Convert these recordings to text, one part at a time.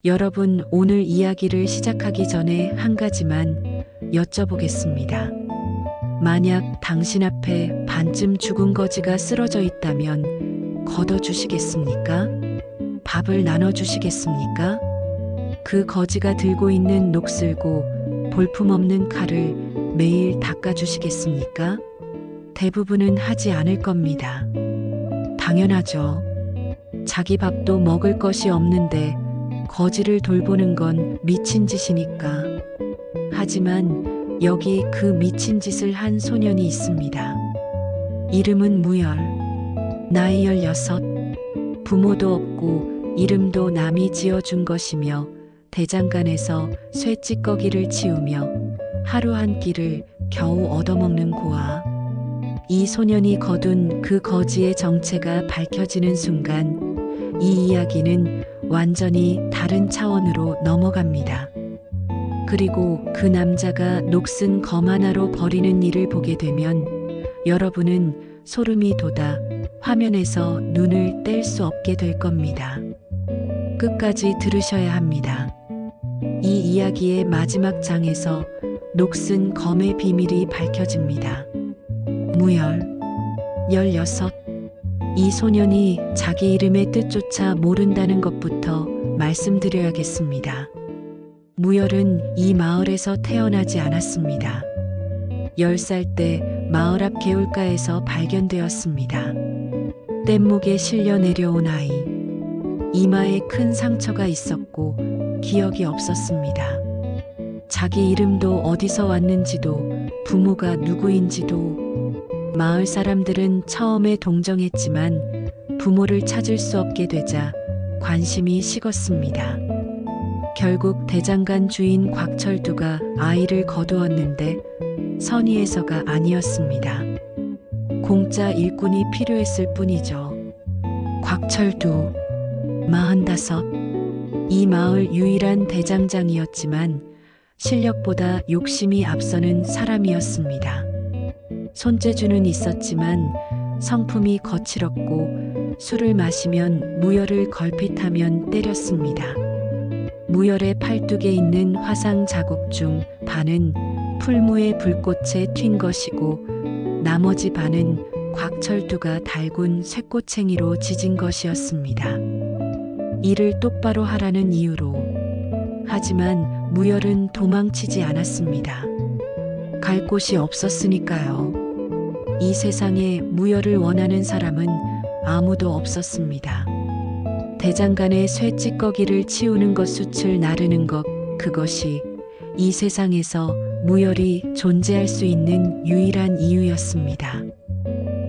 여러분, 오늘 이야기를 시작하기 전에 한 가지만 여쭤보겠습니다. 만약 당신 앞에 반쯤 죽은 거지가 쓰러져 있다면 걷어주시겠습니까? 밥을 나눠주시겠습니까? 그 거지가 들고 있는 녹슬고 볼품없는 칼을 매일 닦아주시겠습니까? 대부분은 하지 않을 겁니다. 당연하죠. 자기 밥도 먹을 것이 없는데 거지를 돌보는 건 미친 짓이니까. 하지만 여기 그 미친 짓을 한 소년이 있습니다. 이름은 무열. 나이 16. 부모도 없고 이름도 남이 지어준 것이며 대장간에서 쇠찌꺼기를 치우며 하루 한 끼를 겨우 얻어먹는 고아. 이 소년이 거둔 그 거지의 정체가 밝혀지는 순간 이 이야기는 완전히 다른 차원으로 넘어갑니다. 그리고 그 남자가 녹슨 검 하나로 버리는 일을 보게 되면 여러분은 소름이 돋아 화면에서 눈을 뗄 수 없게 될 겁니다. 끝까지 들으셔야 합니다. 이 이야기의 마지막 장에서 녹슨 검의 비밀이 밝혀집니다. 무열, 16. 이 소년이 자기 이름의 뜻조차 모른다는 것부터 말씀드려야겠습니다. 무열은 이 마을에서 태어나지 않았습니다. 10살 때 마을 앞 개울가에서 발견되었습니다. 뗏목에 실려 내려온 아이. 이마에 큰 상처가 있었고 기억이 없었습니다. 자기 이름도 어디서 왔는지도 부모가 누구인지도. 마을 사람들은 처음에 동정했지만 부모를 찾을 수 없게 되자 관심이 식었습니다. 결국 대장간 주인 곽철두가 아이를 거두었는데 선의에서가 아니었습니다. 공짜 일꾼이 필요했을 뿐이죠. 곽철두, 45. 이 마을 유일한 대장장이었지만 실력보다 욕심이 앞서는 사람이었습니다. 손재주는 있었지만 성품이 거칠었고 술을 마시면 무열을 걸핏하면 때렸습니다. 무열의 팔뚝에 있는 화상 자국 중 반은 풀무의 불꽃에 튄 것이고 나머지 반은 곽철두가 달군 쇠꼬챙이로 지진 것이었습니다. 일을 똑바로 하라는 이유로. 하지만 무열은 도망치지 않았습니다. 갈 곳이 없었으니까요. 이 세상에 무열을 원하는 사람은 아무도 없었습니다. 대장간의 쇠찌꺼기를 치우는 것, 숯을 나르는 것, 그것이 이 세상에서 무열이 존재할 수 있는 유일한 이유였습니다.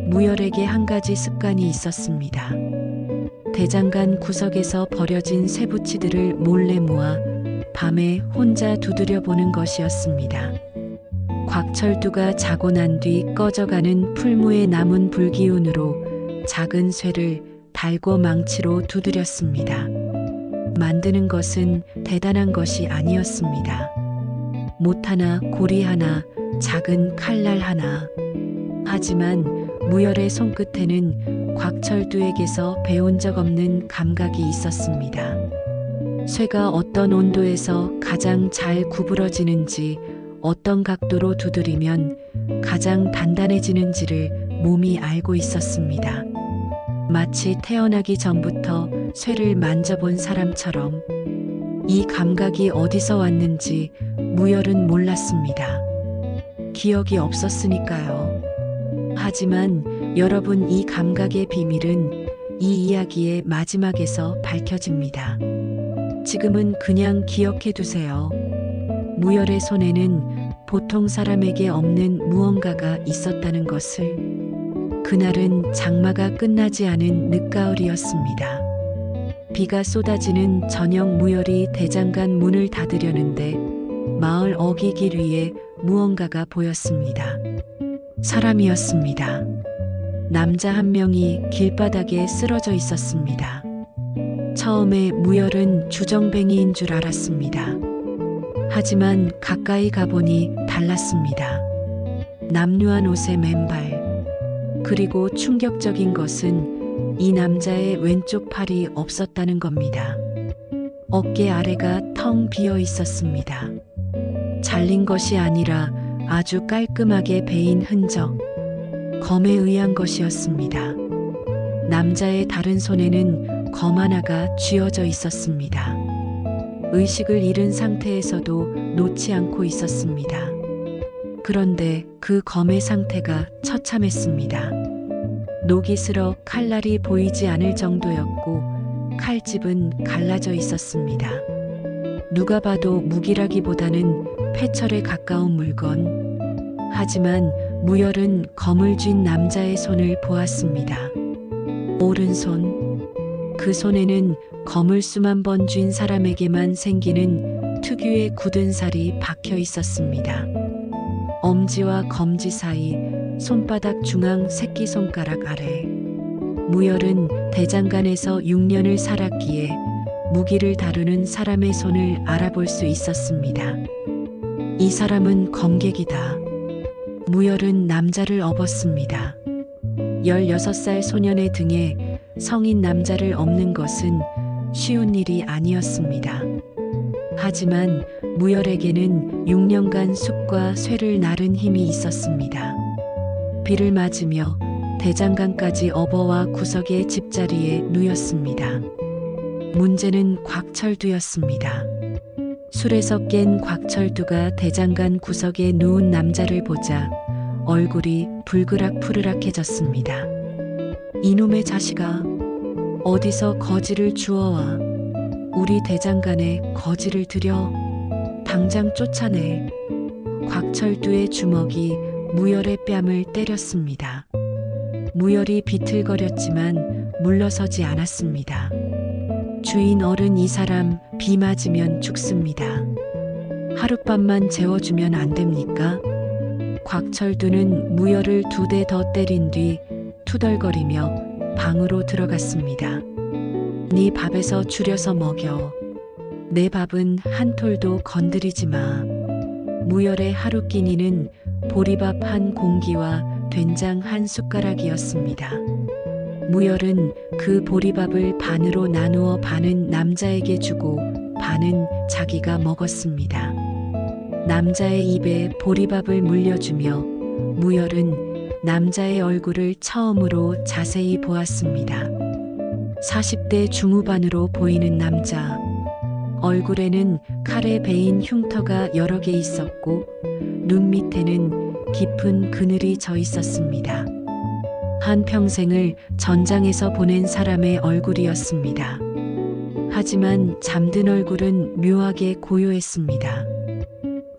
무열에게 한 가지 습관이 있었습니다. 대장간 구석에서 버려진 쇠붙이들을 몰래 모아 밤에 혼자 두드려 보는 것이었습니다. 곽철두가 자고 난 뒤 꺼져가는 풀무에 남은 불기운으로 작은 쇠를 달고 망치로 두드렸습니다. 만드는 것은 대단한 것이 아니었습니다. 못 하나, 고리 하나, 작은 칼날 하나. 하지만 무열의 손끝에는 곽철두에게서 배운 적 없는 감각이 있었습니다. 쇠가 어떤 온도에서 가장 잘 구부러지는지, 어떤 각도로 두드리면 가장 단단해지는지를 몸이 알고 있었습니다. 마치 태어나기 전부터 쇠를 만져본 사람처럼. 이 감각이 어디서 왔는지 무열은 몰랐습니다. 기억이 없었으니까요. 하지만 여러분, 이 감각의 비밀은 이 이야기의 마지막에서 밝혀집니다. 지금은 그냥 기억해 두세요. 무열의 손에는 보통 사람에게 없는 무언가가 있었다는 것을. 그날은 장마가 끝나지 않은 늦가을이었습니다. 비가 쏟아지는 저녁, 무열이 대장간 문을 닫으려는데 마을 어귀길 위에 무언가가 보였습니다. 사람이었습니다. 남자 한 명이 길바닥에 쓰러져 있었습니다. 처음에 무열은 주정뱅이인 줄 알았습니다. 하지만 가까이 가보니 달랐습니다. 남루한 옷에 맨발. 그리고 충격적인 것은 이 남자의 왼쪽 팔이 없었다는 겁니다. 어깨 아래가 텅 비어 있었습니다. 잘린 것이 아니라 아주 깔끔하게 베인 흔적, 검에 의한 것이었습니다. 남자의 다른 손에는 검 하나가 쥐어져 있었습니다. 의식을 잃은 상태에서도 놓지 않고 있었습니다. 그런데 그 검의 상태가 처참했습니다. 녹이 슬어 칼날이 보이지 않을 정도였고 칼집은 갈라져 있었습니다. 누가 봐도 무기라기보다는 패철에 가까운 물건. 하지만 무열은 검을 쥔 남자의 손을 보았습니다. 오른손. 그 손에는 검을 수만 번 쥔 사람에게만 생기는 특유의 굳은 살이 박혀 있었습니다. 엄지와 검지 사이, 손바닥 중앙 새끼손가락 아래. 무열은 대장간에서 6년을 살았기에 무기를 다루는 사람의 손을 알아볼 수 있었습니다. 이 사람은 검객이다. 무열은 남자를 업었습니다. 16살 소년의 등에 성인 남자를 업는 것은 쉬운 일이 아니었습니다. 하지만 무열에게는 6년간 숲과 쇠를 나른 힘이 있었습니다. 비를 맞으며 대장간까지 업어와 구석의 집자리에 누였습니다. 문제는 곽철두였습니다. 술에서 깬 곽철두가 대장간 구석에 누운 남자를 보자 얼굴이 불그락푸르락해졌습니다. 이놈의 자식아, 어디서 거지를 주워와 우리 대장간에 거지를 들여 당장 쫓아내. 곽철두의 주먹이 무열의 뺨을 때렸습니다. 무열이 비틀거렸지만 물러서지 않았습니다. 주인 어른, 이 사람 비 맞으면 죽습니다. 하룻밤만 재워주면 안 됩니까? 곽철두는 무열을 2대 더 때린 뒤 투덜거리며 방으로 들어갔습니다. 네 밥에서 줄여서 먹여. 내 밥은 한 톨도 건드리지 마. 무열의 하루 끼니는 보리밥 한 공기와 된장 한 숟가락이었습니다. 무열은 그 보리밥을 반으로 나누어 반은 남자에게 주고 반은 자기가 먹었습니다. 남자의 입에 보리밥을 물려주며 무열은 남자의 얼굴을 처음으로 자세히 보았습니다. 40대 중후반으로 보이는 남자. 얼굴에는 칼에 베인 흉터가 여러 개 있었고 눈 밑에는 깊은 그늘이 져 있었습니다. 한평생을 전장에서 보낸 사람의 얼굴이었습니다. 하지만 잠든 얼굴은 묘하게 고요했습니다.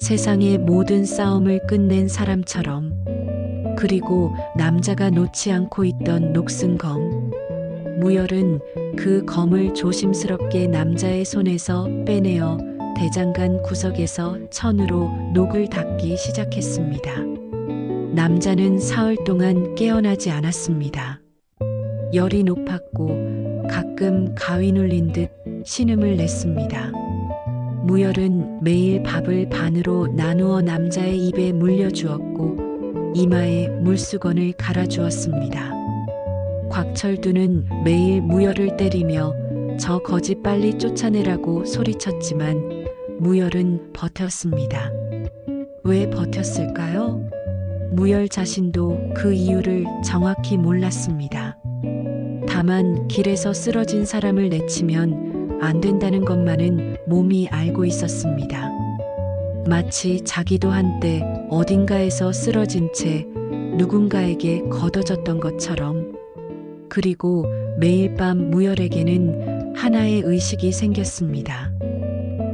세상의 모든 싸움을 끝낸 사람처럼. 그리고 남자가 놓지 않고 있던 녹슨 검. 무열은 그 검을 조심스럽게 남자의 손에서 빼내어 대장간 구석에서 천으로 녹을 닦기 시작했습니다. 남자는 사흘 동안 깨어나지 않았습니다. 열이 높았고 가끔 가위 눌린 듯 신음을 냈습니다. 무열은 매일 밥을 반으로 나누어 남자의 입에 물려주었고 이마에 물수건을 갈아주었습니다. 곽철두는 매일 무열을 때리며 저 거지 빨리 쫓아내라고 소리쳤지만 무열은 버텼습니다. 왜 버텼을까요? 무열 자신도 그 이유를 정확히 몰랐습니다. 다만 길에서 쓰러진 사람을 내치면 안 된다는 것만은 몸이 알고 있었습니다. 마치 자기도 한때 어딘가에서 쓰러진 채 누군가에게 걷어졌던 것처럼. 그리고 매일 밤 무열에게는 하나의 의식이 생겼습니다.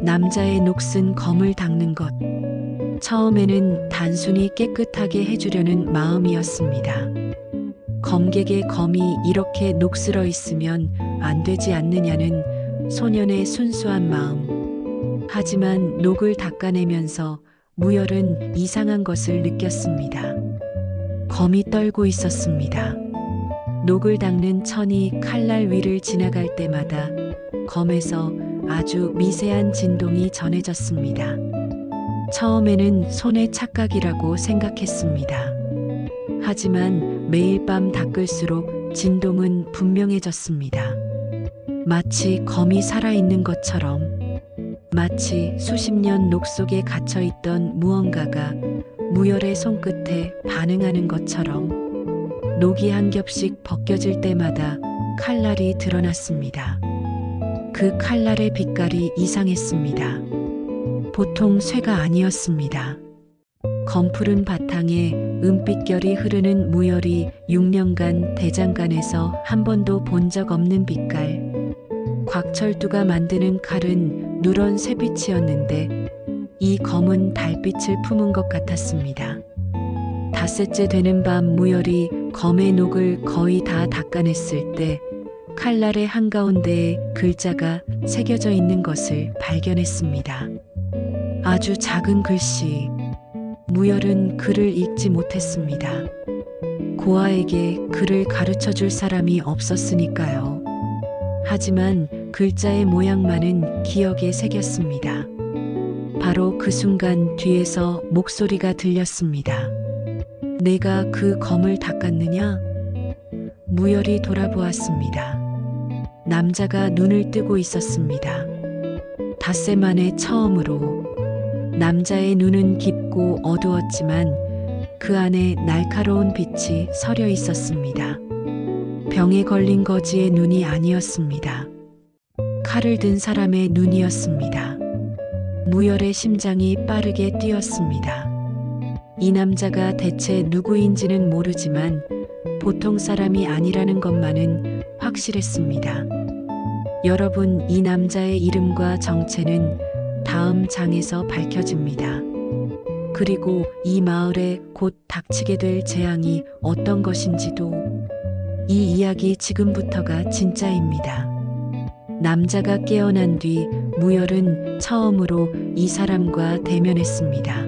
남자의 녹슨 검을 닦는 것. 처음에는 단순히 깨끗하게 해주려는 마음이었습니다. 검객의 검이 이렇게 녹슬어 있으면 안 되지 않느냐는 소년의 순수한 마음. 하지만 녹을 닦아내면서 무열은 이상한 것을 느꼈습니다. 검이 떨고 있었습니다. 녹을 닦는 천이 칼날 위를 지나갈 때마다 검에서 아주 미세한 진동이 전해졌습니다. 처음에는 손의 착각이라고 생각했습니다. 하지만 매일 밤 닦을수록 진동은 분명해졌습니다. 마치 검이 살아있는 것처럼. 마치 수십 년 녹 속에 갇혀있던 무언가가 무열의 손끝에 반응하는 것처럼 녹이 한 겹씩 벗겨질 때마다 칼날이 드러났습니다. 그 칼날의 빛깔이 이상했습니다. 보통 쇠가 아니었습니다. 검푸른 바탕에 은빛결이 흐르는 무열이 6년간 대장간에서 한 번도 본 적 없는 빛깔. 곽철두가 만드는 칼은 누런 쇠빛이었는데 이 검은 달빛을 품은 것 같았습니다. 닷새째 되는 밤 무열이 검의 녹을 거의 다 닦아냈을 때 칼날의 한가운데에 글자가 새겨져 있는 것을 발견했습니다. 아주 작은 글씨. 무열은 글을 읽지 못했습니다. 고아에게 글을 가르쳐 줄 사람이 없었으니까요. 하지만 글자의 모양만은 기억에 새겼습니다. 바로 그 순간 뒤에서 목소리가 들렸습니다. 내가 그 검을 닦았느냐? 무열이 돌아보았습니다. 남자가 눈을 뜨고 있었습니다. 닷새 만에 처음으로. 남자의 눈은 깊고 어두웠지만 그 안에 날카로운 빛이 서려 있었습니다. 병에 걸린 거지의 눈이 아니었습니다. 칼을 든 사람의 눈이었습니다. 무열의 심장이 빠르게 뛰었습니다. 이 남자가 대체 누구인지는 모르지만 보통 사람이 아니라는 것만은 확실했습니다. 여러분, 이 남자의 이름과 정체는 다음 장에서 밝혀집니다. 그리고 이 마을에 곧 닥치게 될 재앙이 어떤 것인지도. 이 이야기 지금부터가 진짜입니다. 남자가 깨어난 뒤 무열은 처음으로 이 사람과 대면했습니다.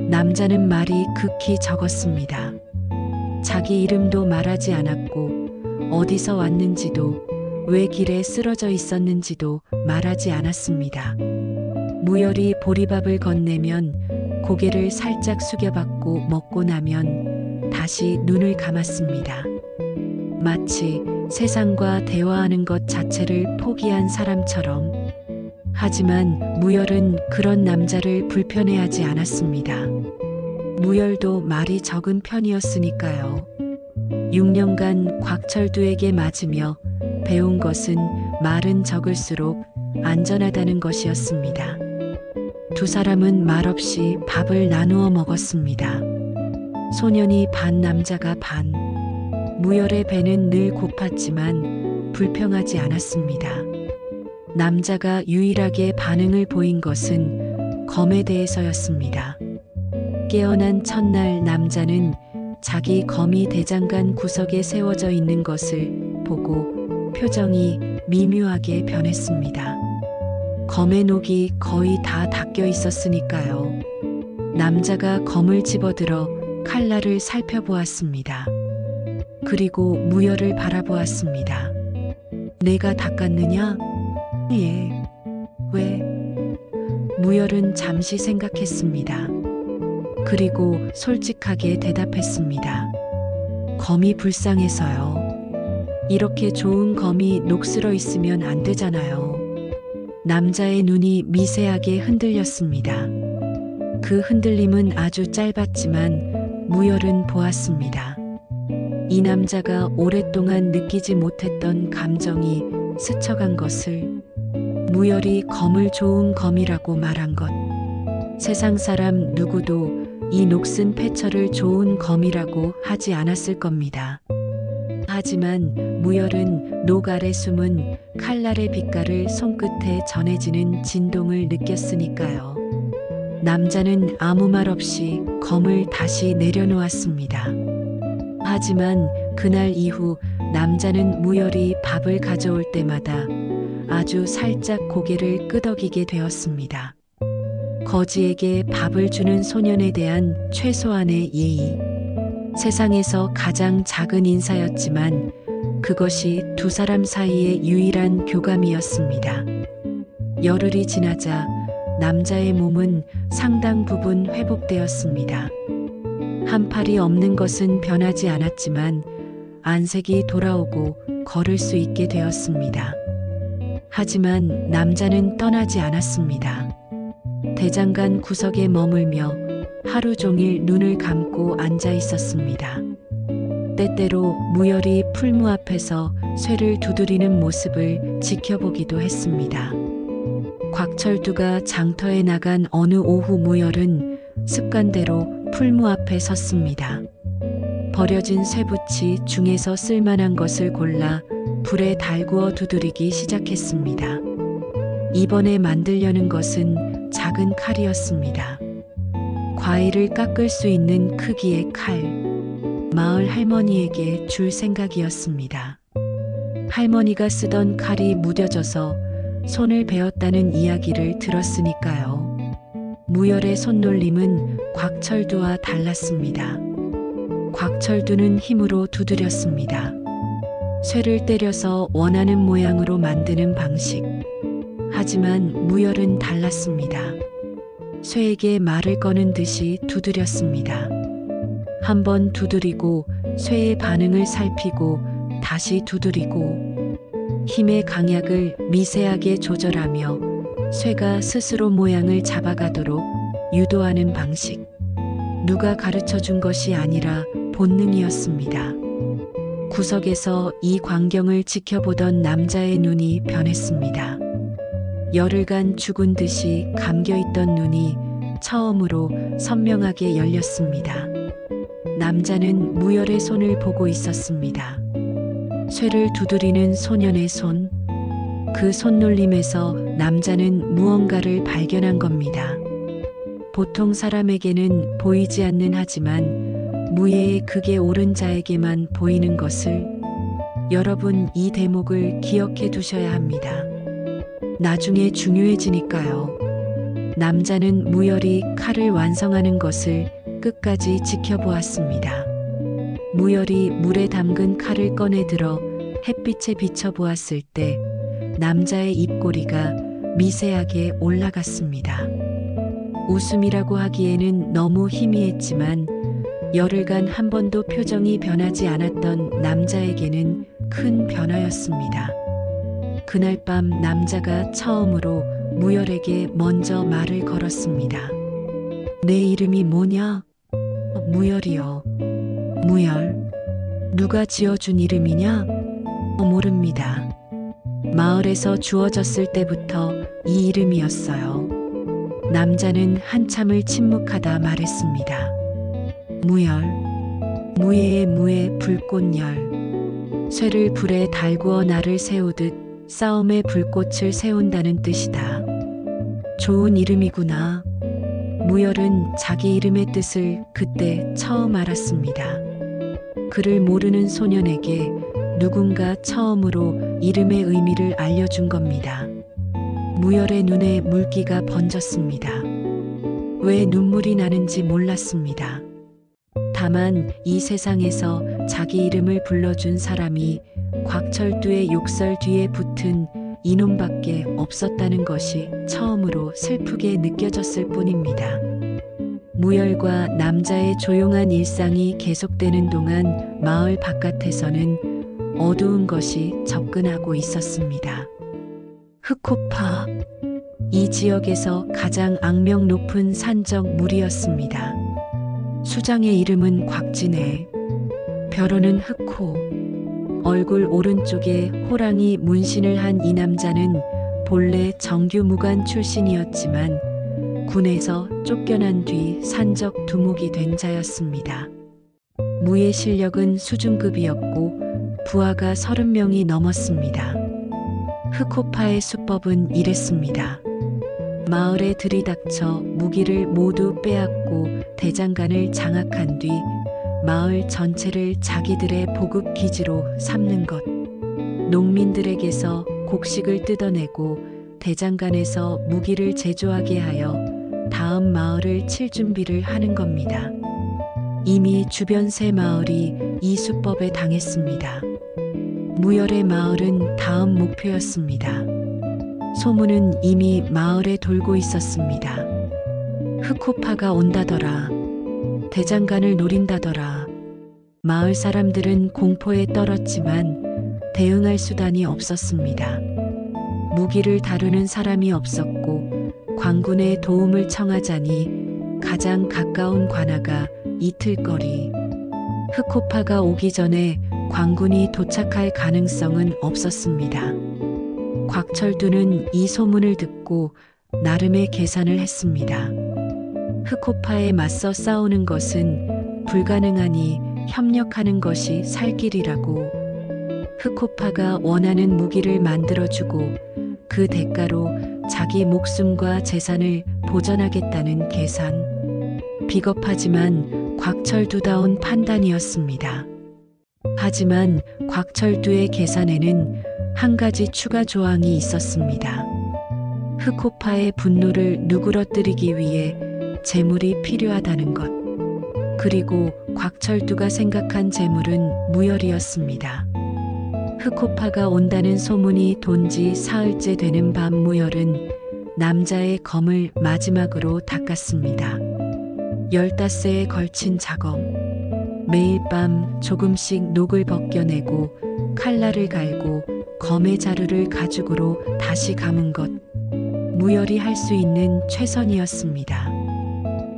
남자는 말이 극히 적었습니다. 자기 이름도 말하지 않았고 어디서 왔는지도 왜 길에 쓰러져 있었는지도 말하지 않았습니다. 무열이 보리밥을 건네면 고개를 살짝 숙여받고 먹고 나면 다시 눈을 감았습니다. 마치 세상과 대화하는 것 자체를 포기한 사람처럼. 하지만 무열은 그런 남자를 불편해하지 않았습니다. 무열도 말이 적은 편이었으니까요. 6년간 곽철두에게 맞으며 배운 것은 말은 적을수록 안전하다는 것이었습니다. 두 사람은 말없이 밥을 나누어 먹었습니다. 소년이 반, 남자가 반. 무열의 배는 늘 고팠지만 불평하지 않았습니다. 남자가 유일하게 반응을 보인 것은 검에 대해서였습니다. 깨어난 첫날 남자는 자기 검이 대장간 구석에 세워져 있는 것을 보고 표정이 미묘하게 변했습니다. 검의 녹이 거의 다 닦여 있었으니까요. 남자가 검을 집어들어 칼날을 살펴보았습니다. 그리고 무열을 바라보았습니다. 내가 닦았느냐? 예. 왜? 무열은 잠시 생각했습니다. 그리고 솔직하게 대답했습니다. 검이 불쌍해서요. 이렇게 좋은 검이 녹슬어 있으면 안 되잖아요. 남자의 눈이 미세하게 흔들렸습니다. 그 흔들림은 아주 짧았지만 무열은 보았습니다. 이 남자가 오랫동안 느끼지 못했던 감정이 스쳐간 것을. 무열이 검을 좋은 검이라고 말한 것. 세상 사람 누구도 이 녹슨 패처를 좋은 검이라고 하지 않았을 겁니다. 하지만 무열은 녹 아래 숨은 칼날의 빛깔을 손끝에 전해지는 진동을 느꼈으니까요. 남자는 아무 말 없이 검을 다시 내려놓았습니다. 하지만 그날 이후 남자는 무열이 밥을 가져올 때마다 아주 살짝 고개를 끄덕이게 되었습니다. 거지에게 밥을 주는 소년에 대한 최소한의 예의. 세상에서 가장 작은 인사였지만 그것이 두 사람 사이의 유일한 교감이었습니다. 열흘이 지나자 남자의 몸은 상당 부분 회복되었습니다. 한 팔이 없는 것은 변하지 않았지만 안색이 돌아오고 걸을 수 있게 되었습니다. 하지만 남자는 떠나지 않았습니다. 대장간 구석에 머물며 하루 종일 눈을 감고 앉아 있었습니다. 때때로 무열이 풀무 앞에서 쇠를 두드리는 모습을 지켜보기도 했습니다. 곽철두가 장터에 나간 어느 오후 무열은 습관대로 풀무 앞에 섰습니다. 버려진 쇠붙이 중에서 쓸만한 것을 골라 불에 달구어 두드리기 시작했습니다. 이번에 만들려는 것은 작은 칼이었습니다. 과일을 깎을 수 있는 크기의 칼. 마을 할머니에게 줄 생각이었습니다. 할머니가 쓰던 칼이 무뎌져서 손을 베었다는 이야기를 들었으니까요. 무열의 손놀림은 곽철두와 달랐습니다. 곽철두는 힘으로 두드렸습니다. 쇠를 때려서 원하는 모양으로 만드는 방식. 하지만 무열은 달랐습니다. 쇠에게 말을 거는 듯이 두드렸습니다. 한번 두드리고 쇠의 반응을 살피고 다시 두드리고 힘의 강약을 미세하게 조절하며 쇠가 스스로 모양을 잡아가도록 유도하는 방식. 누가 가르쳐 준 것이 아니라 본능이었습니다. 구석에서 이 광경을 지켜보던 남자의 눈이 변했습니다. 열흘간 죽은 듯이 감겨있던 눈이 처음으로 선명하게 열렸습니다. 남자는 무열의 손을 보고 있었습니다. 쇠를 두드리는 소년의 손. 그 손놀림에서 남자는 무언가를 발견한 겁니다. 보통 사람에게는 보이지 않는 하지만 무예의 극에 오른 자에게만 보이는 것을. 여러분, 이 대목을 기억해 두셔야 합니다. 나중에 중요해지니까요. 남자는 무열이 칼을 완성하는 것을 끝까지 지켜보았습니다. 무열이 물에 담근 칼을 꺼내 들어 햇빛에 비춰보았을 때 남자의 입꼬리가 미세하게 올라갔습니다. 웃음이라고 하기에는 너무 희미했지만 열흘간 한 번도 표정이 변하지 않았던 남자에게는 큰 변화였습니다. 그날 밤 남자가 처음으로 무열에게 먼저 말을 걸었습니다. 내 이름이 뭐냐? 무열이요. 무열. 누가 지어준 이름이냐? 모릅니다. 마을에서 주어졌을 때부터 이 이름이었어요. 남자는 한참을 침묵하다 말했습니다. 무열. 무예의 무에 불꽃열. 쇠를 불에 달구어 날을 세우듯 싸움에 불꽃을 세운다는 뜻이다. 좋은 이름이구나. 무열은 자기 이름의 뜻을 그때 처음 알았습니다. 그를 모르는 소년에게 누군가 처음으로 이름의 의미를 알려준 겁니다. 무열의 눈에 물기가 번졌습니다. 왜 눈물이 나는지 몰랐습니다. 다만 이 세상에서 자기 이름을 불러준 사람이 곽철두의 욕설 뒤에 붙은 이놈밖에 없었다는 것이 처음으로 슬프게 느껴졌을 뿐입니다. 무열과 남자의 조용한 일상이 계속되는 동안 마을 바깥에서는 어두운 것이 접근하고 있었습니다. 흑호파. 이 지역에서 가장 악명 높은 산적 무리였습니다. 수장의 이름은 곽진애. 벼로는 흑호. 얼굴 오른쪽에 호랑이 문신을 한 이 남자는 본래 정규무관 출신이었지만 군에서 쫓겨난 뒤 산적 두목이 된 자였습니다. 무예 실력은 수준급이었고 부하가 30명이 넘었습니다. 흑호파의 수법은 이랬습니다. 마을에 들이닥쳐 무기를 모두 빼앗고 대장간을 장악한 뒤 마을 전체를 자기들의 보급 기지로 삼는 것. 농민들에게서 곡식을 뜯어내고 대장간에서 무기를 제조하게 하여 다음 마을을 칠 준비를 하는 겁니다. 이미 주변 세 마을이 이 수법에 당했습니다. 무열의 마을은 다음 목표였습니다. 소문은 이미 마을에 돌고 있었습니다. 흑호파가 온다더라. 대장간을 노린다더라. 마을 사람들은 공포에 떨었지만 대응할 수단이 없었습니다. 무기를 다루는 사람이 없었고 관군의 도움을 청하자니 가장 가까운 관아가 이틀거리. 흑호파가 오기 전에 관군이 도착할 가능성은 없었습니다. 곽철두는 이 소문을 듣고 나름의 계산을 했습니다. 흑호파에 맞서 싸우는 것은 불가능하니 협력하는 것이 살 길이라고. 흑호파가 원하는 무기를 만들어주고 그 대가로 자기 목숨과 재산을 보전하겠다는 계산. 비겁하지만 곽철두다운 판단이었습니다. 하지만 곽철두의 계산에는 한 가지 추가 조항이 있었습니다. 흑호파의 분노를 누그러뜨리기 위해 재물이 필요하다는 것. 그리고 곽철두가 생각한 재물은 무열이었습니다. 흑호파가 온다는 소문이 돈지 사흘째 되는 밤 무열은 남자의 검을 마지막으로 닦았습니다. 15세에 걸친 작업. 매일 밤 조금씩 녹을 벗겨내고 칼날을 갈고 검의 자루를 가죽으로 다시 감은 것. 무열이 할 수 있는 최선이었습니다.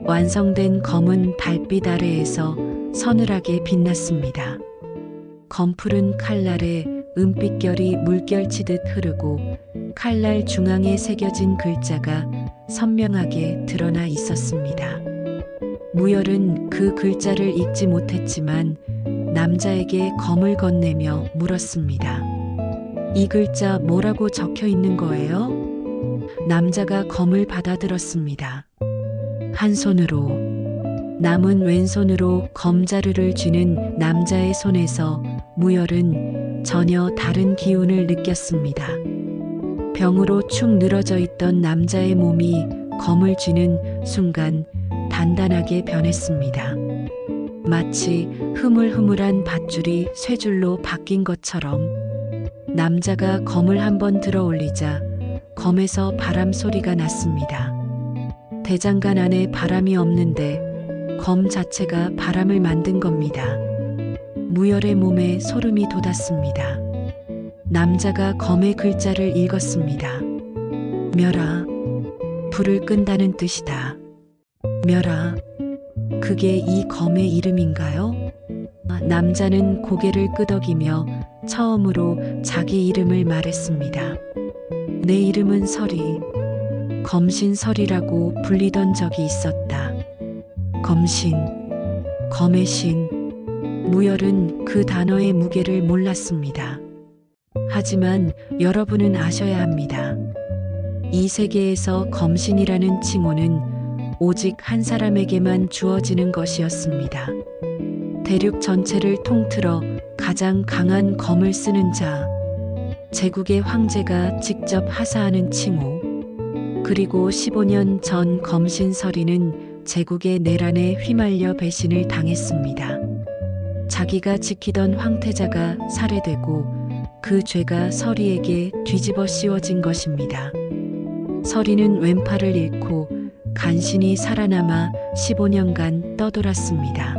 완성된 검은 달빛 아래에서 서늘하게 빛났습니다. 검푸른 칼날에 은빛결이 물결치듯 흐르고 칼날 중앙에 새겨진 글자가 선명하게 드러나 있었습니다. 무열은 그 글자를 읽지 못했지만 남자에게 검을 건네며 물었습니다. 이 글자 뭐라고 적혀 있는 거예요? 남자가 검을 받아들었습니다. 한 손으로, 남은 왼손으로 검자루를 쥐는 남자의 손에서 무열은 전혀 다른 기운을 느꼈습니다. 병으로 축 늘어져 있던 남자의 몸이 검을 쥐는 순간 단단하게 변했습니다. 마치 흐물흐물한 밧줄이 쇠줄로 바뀐 것처럼. 남자가 검을 한번 들어 올리자 검에서 바람 소리가 났습니다. 대장간 안에 바람이 없는데 검 자체가 바람을 만든 겁니다. 무열의 몸에 소름이 돋았습니다. 남자가 검의 글자를 읽었습니다. 멸아, 불을 끈다는 뜻이다. 멸아, 그게 이 검의 이름인가요? 남자는 고개를 끄덕이며 처음으로 자기 이름을 말했습니다. 내 이름은 설이. 검신설이라고 불리던 적이 있었다. 검신, 검의 신. 무열은 그 단어의 무게를 몰랐습니다. 하지만 여러분은 아셔야 합니다. 이 세계에서 검신이라는 칭호는 오직 한 사람에게만 주어지는 것이었습니다. 대륙 전체를 통틀어 가장 강한 검을 쓰는 자, 제국의 황제가 직접 하사하는 칭호. 그리고 15년 전 검신설이는 제국의 내란에 휘말려 배신을 당했습니다. 자기가 지키던 황태자가 살해되고 그 죄가 설이에게 뒤집어 씌워진 것입니다. 설이는 왼팔을 잃고 간신히 살아남아 15년간 떠돌았습니다.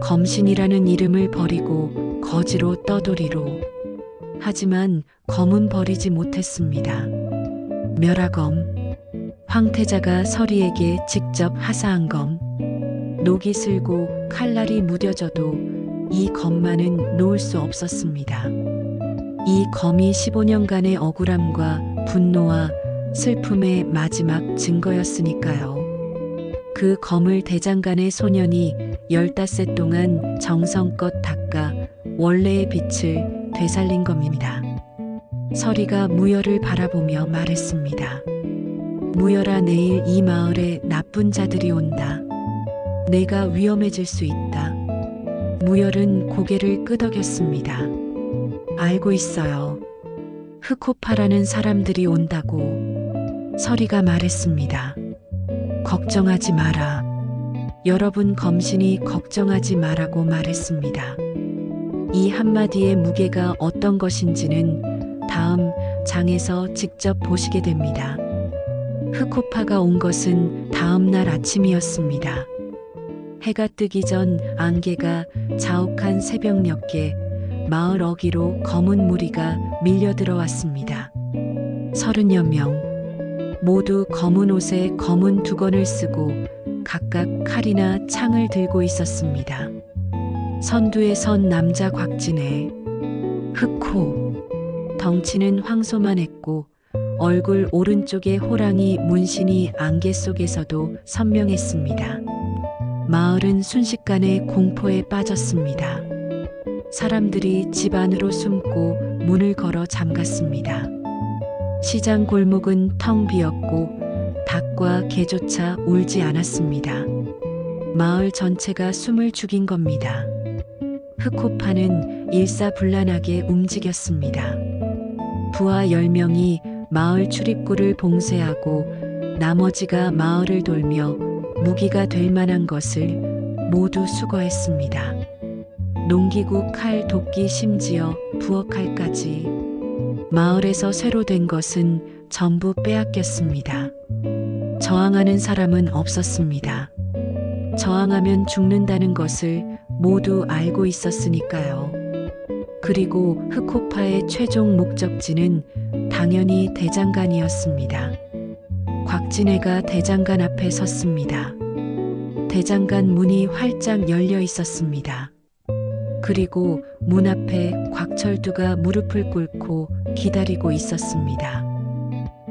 검신이라는 이름을 버리고 거지로 떠돌이로. 하지만 검은 버리지 못했습니다. 멸하검. 황태자가 설이에게 직접 하사한 검. 녹이 슬고 칼날이 무뎌져도 이 검만은 놓을 수 없었습니다. 이 검이 15년간의 억울함과 분노와 슬픔의 마지막 증거였으니까요. 그 검을 대장간의 소년이 15세 동안 정성껏 닦아 원래의 빛을 되살린 겁니다. 설이가 무열을 바라보며 말했습니다. 무열아, 내일 이 마을에 나쁜 자들이 온다. 내가 위험해질 수 있다. 무열은 고개를 끄덕였습니다. 알고 있어요. 흑호파라는 사람들이 온다고. 설이가 말했습니다. 걱정하지 마라. 여러분 검신이 걱정하지 마라고 말했습니다. 이 한마디의 무게가 어떤 것인지는 다음 장에서 직접 보시게 됩니다. 흑호파가 온 것은 다음 날 아침이었습니다. 해가 뜨기 전 안개가 자욱한 새벽녘에 마을 어귀로 검은 무리가 밀려 들어왔습니다. 30여 명. 모두 검은 옷에 검은 두건을 쓰고 각각 칼이나 창을 들고 있었습니다. 선두에 선 남자 곽진애. 흑호. 덩치는 황소만했고 얼굴 오른쪽에 호랑이 문신이 안개 속에서도 선명했습니다. 마을은 순식간에 공포에 빠졌습니다. 사람들이 집 안으로 숨고 문을 걸어 잠갔습니다. 시장 골목은 텅 비었고 닭과 개조차 울지 않았습니다. 마을 전체가 숨을 죽인 겁니다. 흑호파는 일사불란하게 움직였습니다. 부하 10명이 마을 출입구를 봉쇄하고 나머지가 마을을 돌며 무기가 될 만한 것을 모두 수거했습니다. 농기구, 칼, 도끼, 심지어 부엌칼까지. 마을에서 쇠로 된 것은 전부 빼앗겼습니다. 저항하는 사람은 없었습니다. 저항하면 죽는다는 것을 모두 알고 있었으니까요. 그리고 흑호파의 최종 목적지는 당연히 대장간이었습니다. 곽진애가 대장간 앞에 섰습니다. 대장간 문이 활짝 열려 있었습니다. 그리고 문 앞에 곽철두가 무릎을 꿇고 기다리고 있었습니다.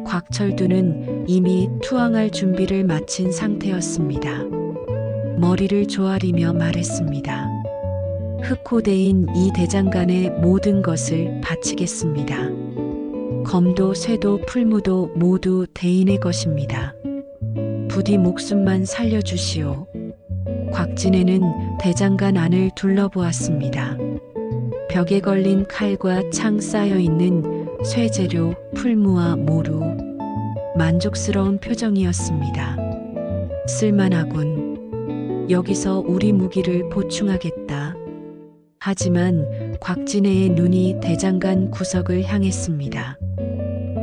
곽철두는 이미 투항할 준비를 마친 상태였습니다. 머리를 조아리며 말했습니다. 흑호대인 이 대장간의 모든 것을 바치겠습니다. 검도 쇠도 풀무도 모두 대인의 것입니다. 부디 목숨만 살려주시오. 곽진애는 대장간 안을 둘러보았습니다. 벽에 걸린 칼과 창 쌓여있는 쇠재료, 풀무와 모루. 만족스러운 표정이었습니다. 쓸만하군. 여기서 우리 무기를 보충하겠다. 하지만 곽진애의 눈이 대장간 구석을 향했습니다.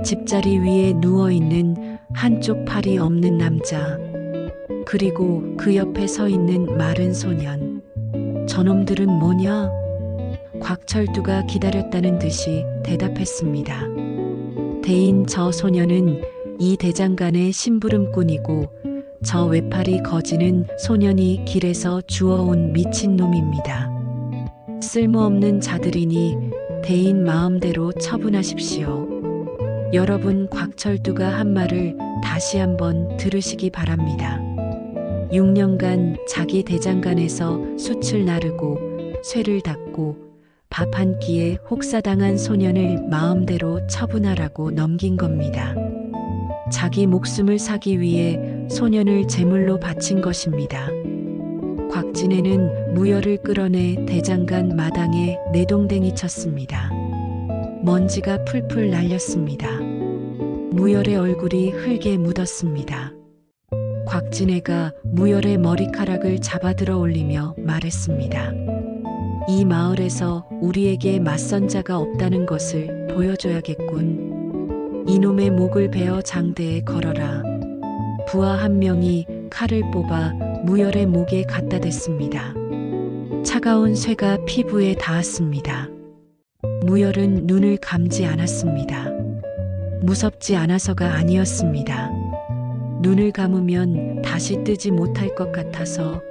집자리 위에 누워있는 한쪽 팔이 없는 남자. 그리고 그 옆에 서 있는 마른 소년. 저놈들은 뭐냐? 곽철두가 기다렸다는 듯이 대답했습니다. 대인 저 소년은 이 대장간의 심부름꾼이고 저 외팔이 거지는 소년이 길에서 주워온 미친놈입니다. 쓸모없는 자들이니 대인 마음대로 처분하십시오. 여러분 곽철두가 한 말을 다시 한번 들으시기 바랍니다. 6년간 자기 대장간에서 숯을 나르고 쇠를 닦고 밥 한 끼에 혹사당한 소년을 마음대로 처분하라고 넘긴 겁니다. 자기 목숨을 사기 위해 소년을 제물로 바친 것입니다. 곽진애는 무열을 끌어내 대장간 마당에 내동댕이 쳤습니다. 먼지가 풀풀 날렸습니다. 무열의 얼굴이 흙에 묻었습니다. 곽진애가 무열의 머리카락을 잡아들어 올리며 말했습니다. 이 마을에서 우리에게 맞선 자가 없다는 것을 보여줘야겠군. 이놈의 목을 베어 장대에 걸어라. 부하 한 명이 칼을 뽑아 무열의 목에 갖다 댔습니다. 차가운 쇠가 피부에 닿았습니다. 무열은 눈을 감지 않았습니다. 무섭지 않아서가 아니었습니다. 눈을 감으면 다시 뜨지 못할 것 같아서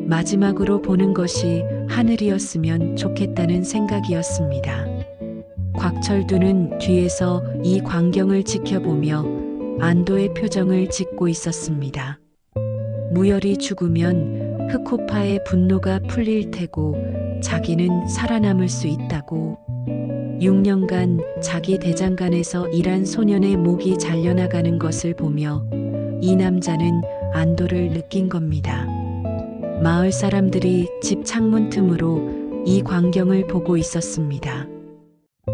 마지막으로 보는 것이 하늘이었으면 좋겠다는 생각이었습니다. 곽철두는 뒤에서 이 광경을 지켜보며 안도의 표정을 짓고 있었습니다. 무열이 죽으면 흑호파의 분노가 풀릴 테고 자기는 살아남을 수 있다고. 6년간 자기 대장간에서 일한 소년의 목이 잘려나가는 것을 보며 이 남자는 안도를 느낀 겁니다. 마을 사람들이 집 창문 틈으로 이 광경을 보고 있었습니다.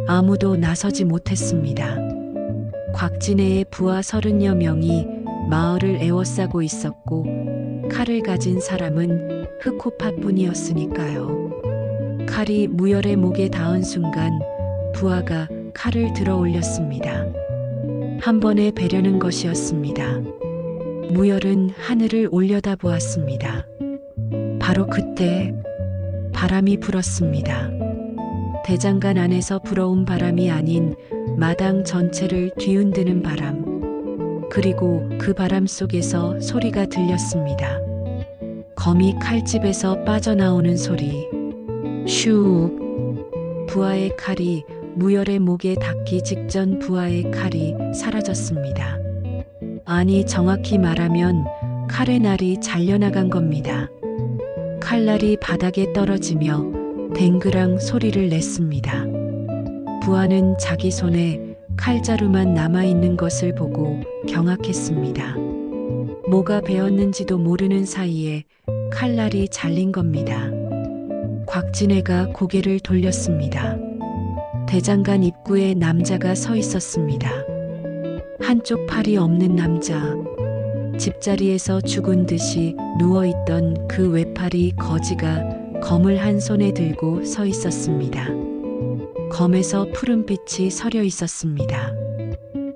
아무도 나서지 못했습니다. 곽진애의 부하 30여 명이 마을을 에워싸고 있었고 칼을 가진 사람은 흑호파뿐이었으니까요. 칼이 무열의 목에 닿은 순간 부하가 칼을 들어 올렸습니다. 한 번에 베려는 것이었습니다. 무열은 하늘을 올려다보았습니다. 바로 그때 바람이 불었습니다. 대장간 안에서 불어온 바람이 아닌 마당 전체를 뒤흔드는 바람. 그리고 그 바람 속에서 소리가 들렸습니다. 거미 칼집에서 빠져나오는 소리. 슉. 부하의 칼이 무열의 목에 닿기 직전 부하의 칼이 사라졌습니다. 아니, 정확히 말하면 칼의 날이 잘려나간 겁니다. 칼날이 바닥에 떨어지며 댕그랑 소리를 냈습니다. 부하는 자기 손에 칼자루만 남아있는 것을 보고 경악했습니다. 뭐가 베었는지도 모르는 사이에 칼날이 잘린 겁니다. 곽진애가 고개를 돌렸습니다. 대장간 입구에 남자가 서 있었습니다. 한쪽 팔이 없는 남자. 집자리에서 죽은 듯이 누워있던 그 외팔이 거지가 검을 한 손에 들고 서 있었습니다. 검에서 푸른빛이 서려 있었습니다.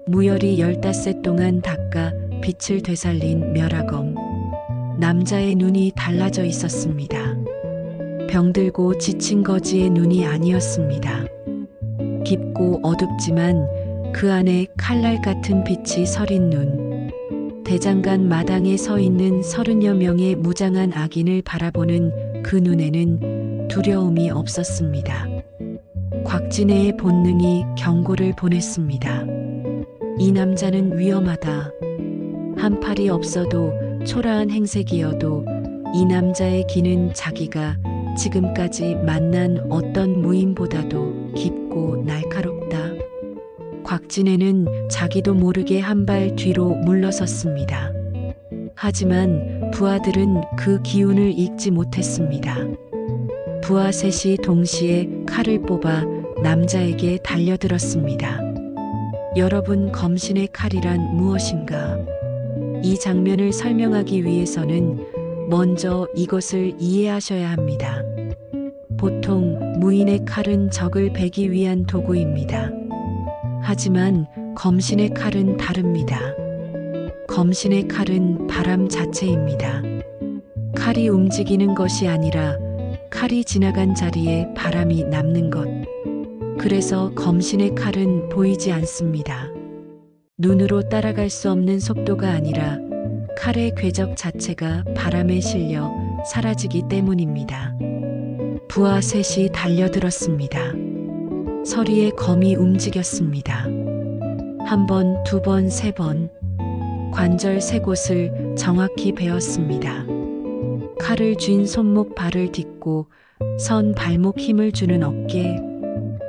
무열이 15세 동안 닦아 빛을 되살린 멸화검. 남자의 눈이 달라져 있었습니다. 병들고 지친 거지의 눈이 아니었습니다. 깊고 어둡지만 그 안에 칼날 같은 빛이 서린 눈. 대장간 마당에 서 있는 30여 명의 무장한 악인을 바라보는 그 눈에는 두려움이 없었습니다. 곽진애의 본능이 경고를 보냈습니다. 이 남자는 위험하다. 한 팔이 없어도 초라한 행색이어도 이 남자의 기는 자기가 지금까지 만난 어떤 무인보다도 깊고 날카롭다. 곽진애는 자기도 모르게 한 발 뒤로 물러섰습니다. 하지만 부하들은 그 기운을 잊지 못했습니다. 부하 셋이 동시에 칼을 뽑아 남자에게 달려들었습니다. 여러분, 검신의 칼이란 무엇인가? 이 장면을 설명하기 위해서는 먼저 이것을 이해하셔야 합니다. 보통 무인의 칼은 적을 베기 위한 도구입니다. 하지만 검신의 칼은 다릅니다. 검신의 칼은 바람 자체입니다. 칼이 움직이는 것이 아니라 칼이 지나간 자리에 바람이 남는 것. 그래서 검신의 칼은 보이지 않습니다. 눈으로 따라갈 수 없는 속도가 아니라 칼의 궤적 자체가 바람에 실려 사라지기 때문입니다. 부하 셋이 달려들었습니다. 서리의 검이 움직였습니다. 한 번, 두 번, 세 번. 관절 세 곳을 정확히 베었습니다. 칼을 쥔 손목 발을 딛고 선 발목 힘을 주는 어깨.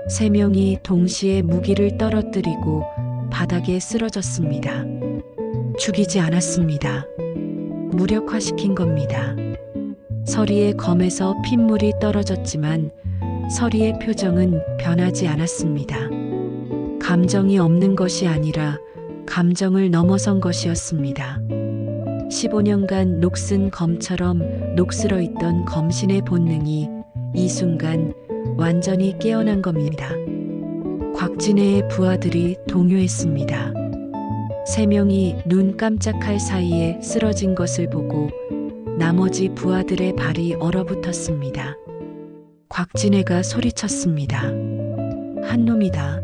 세 명이 동시에 무기를 떨어뜨리고 바닥에 쓰러졌습니다. 죽이지 않았습니다. 무력화시킨 겁니다. 서리의 검에서 핏물이 떨어졌지만 서리의 표정은 변하지 않았습니다. 감정이 없는 것이 아니라 감정을 넘어선 것이었습니다. 15년간 녹슨 검처럼 녹슬어 있던 검신의 본능이 이 순간 완전히 깨어난 겁니다. 곽진애의 부하들이 동요했습니다. 세 명이 눈 깜짝할 사이에 쓰러진 것을 보고 나머지 부하들의 발이 얼어붙었습니다. 곽진애가 소리쳤습니다. 한 놈이다.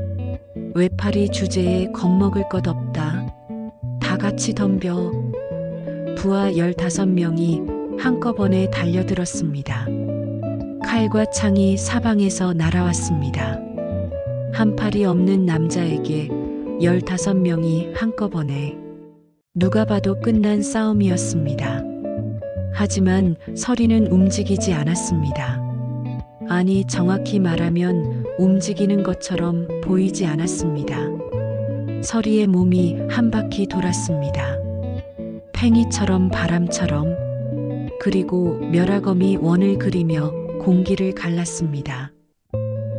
외팔이 주제에 겁먹을 것 없다. 다 같이 덤벼. 부하 15명이 한꺼번에 달려들었습니다. 칼과 창이 사방에서 날아왔습니다. 한 팔이 없는 남자에게 15명이 한꺼번에. 누가 봐도 끝난 싸움이었습니다. 하지만 서리는 움직이지 않았습니다. 아니, 정확히 말하면 움직이는 것처럼 보이지 않았습니다. 서리의 몸이 한 바퀴 돌았습니다. 팽이처럼 바람처럼. 그리고 멸화검이 원을 그리며 공기를 갈랐습니다.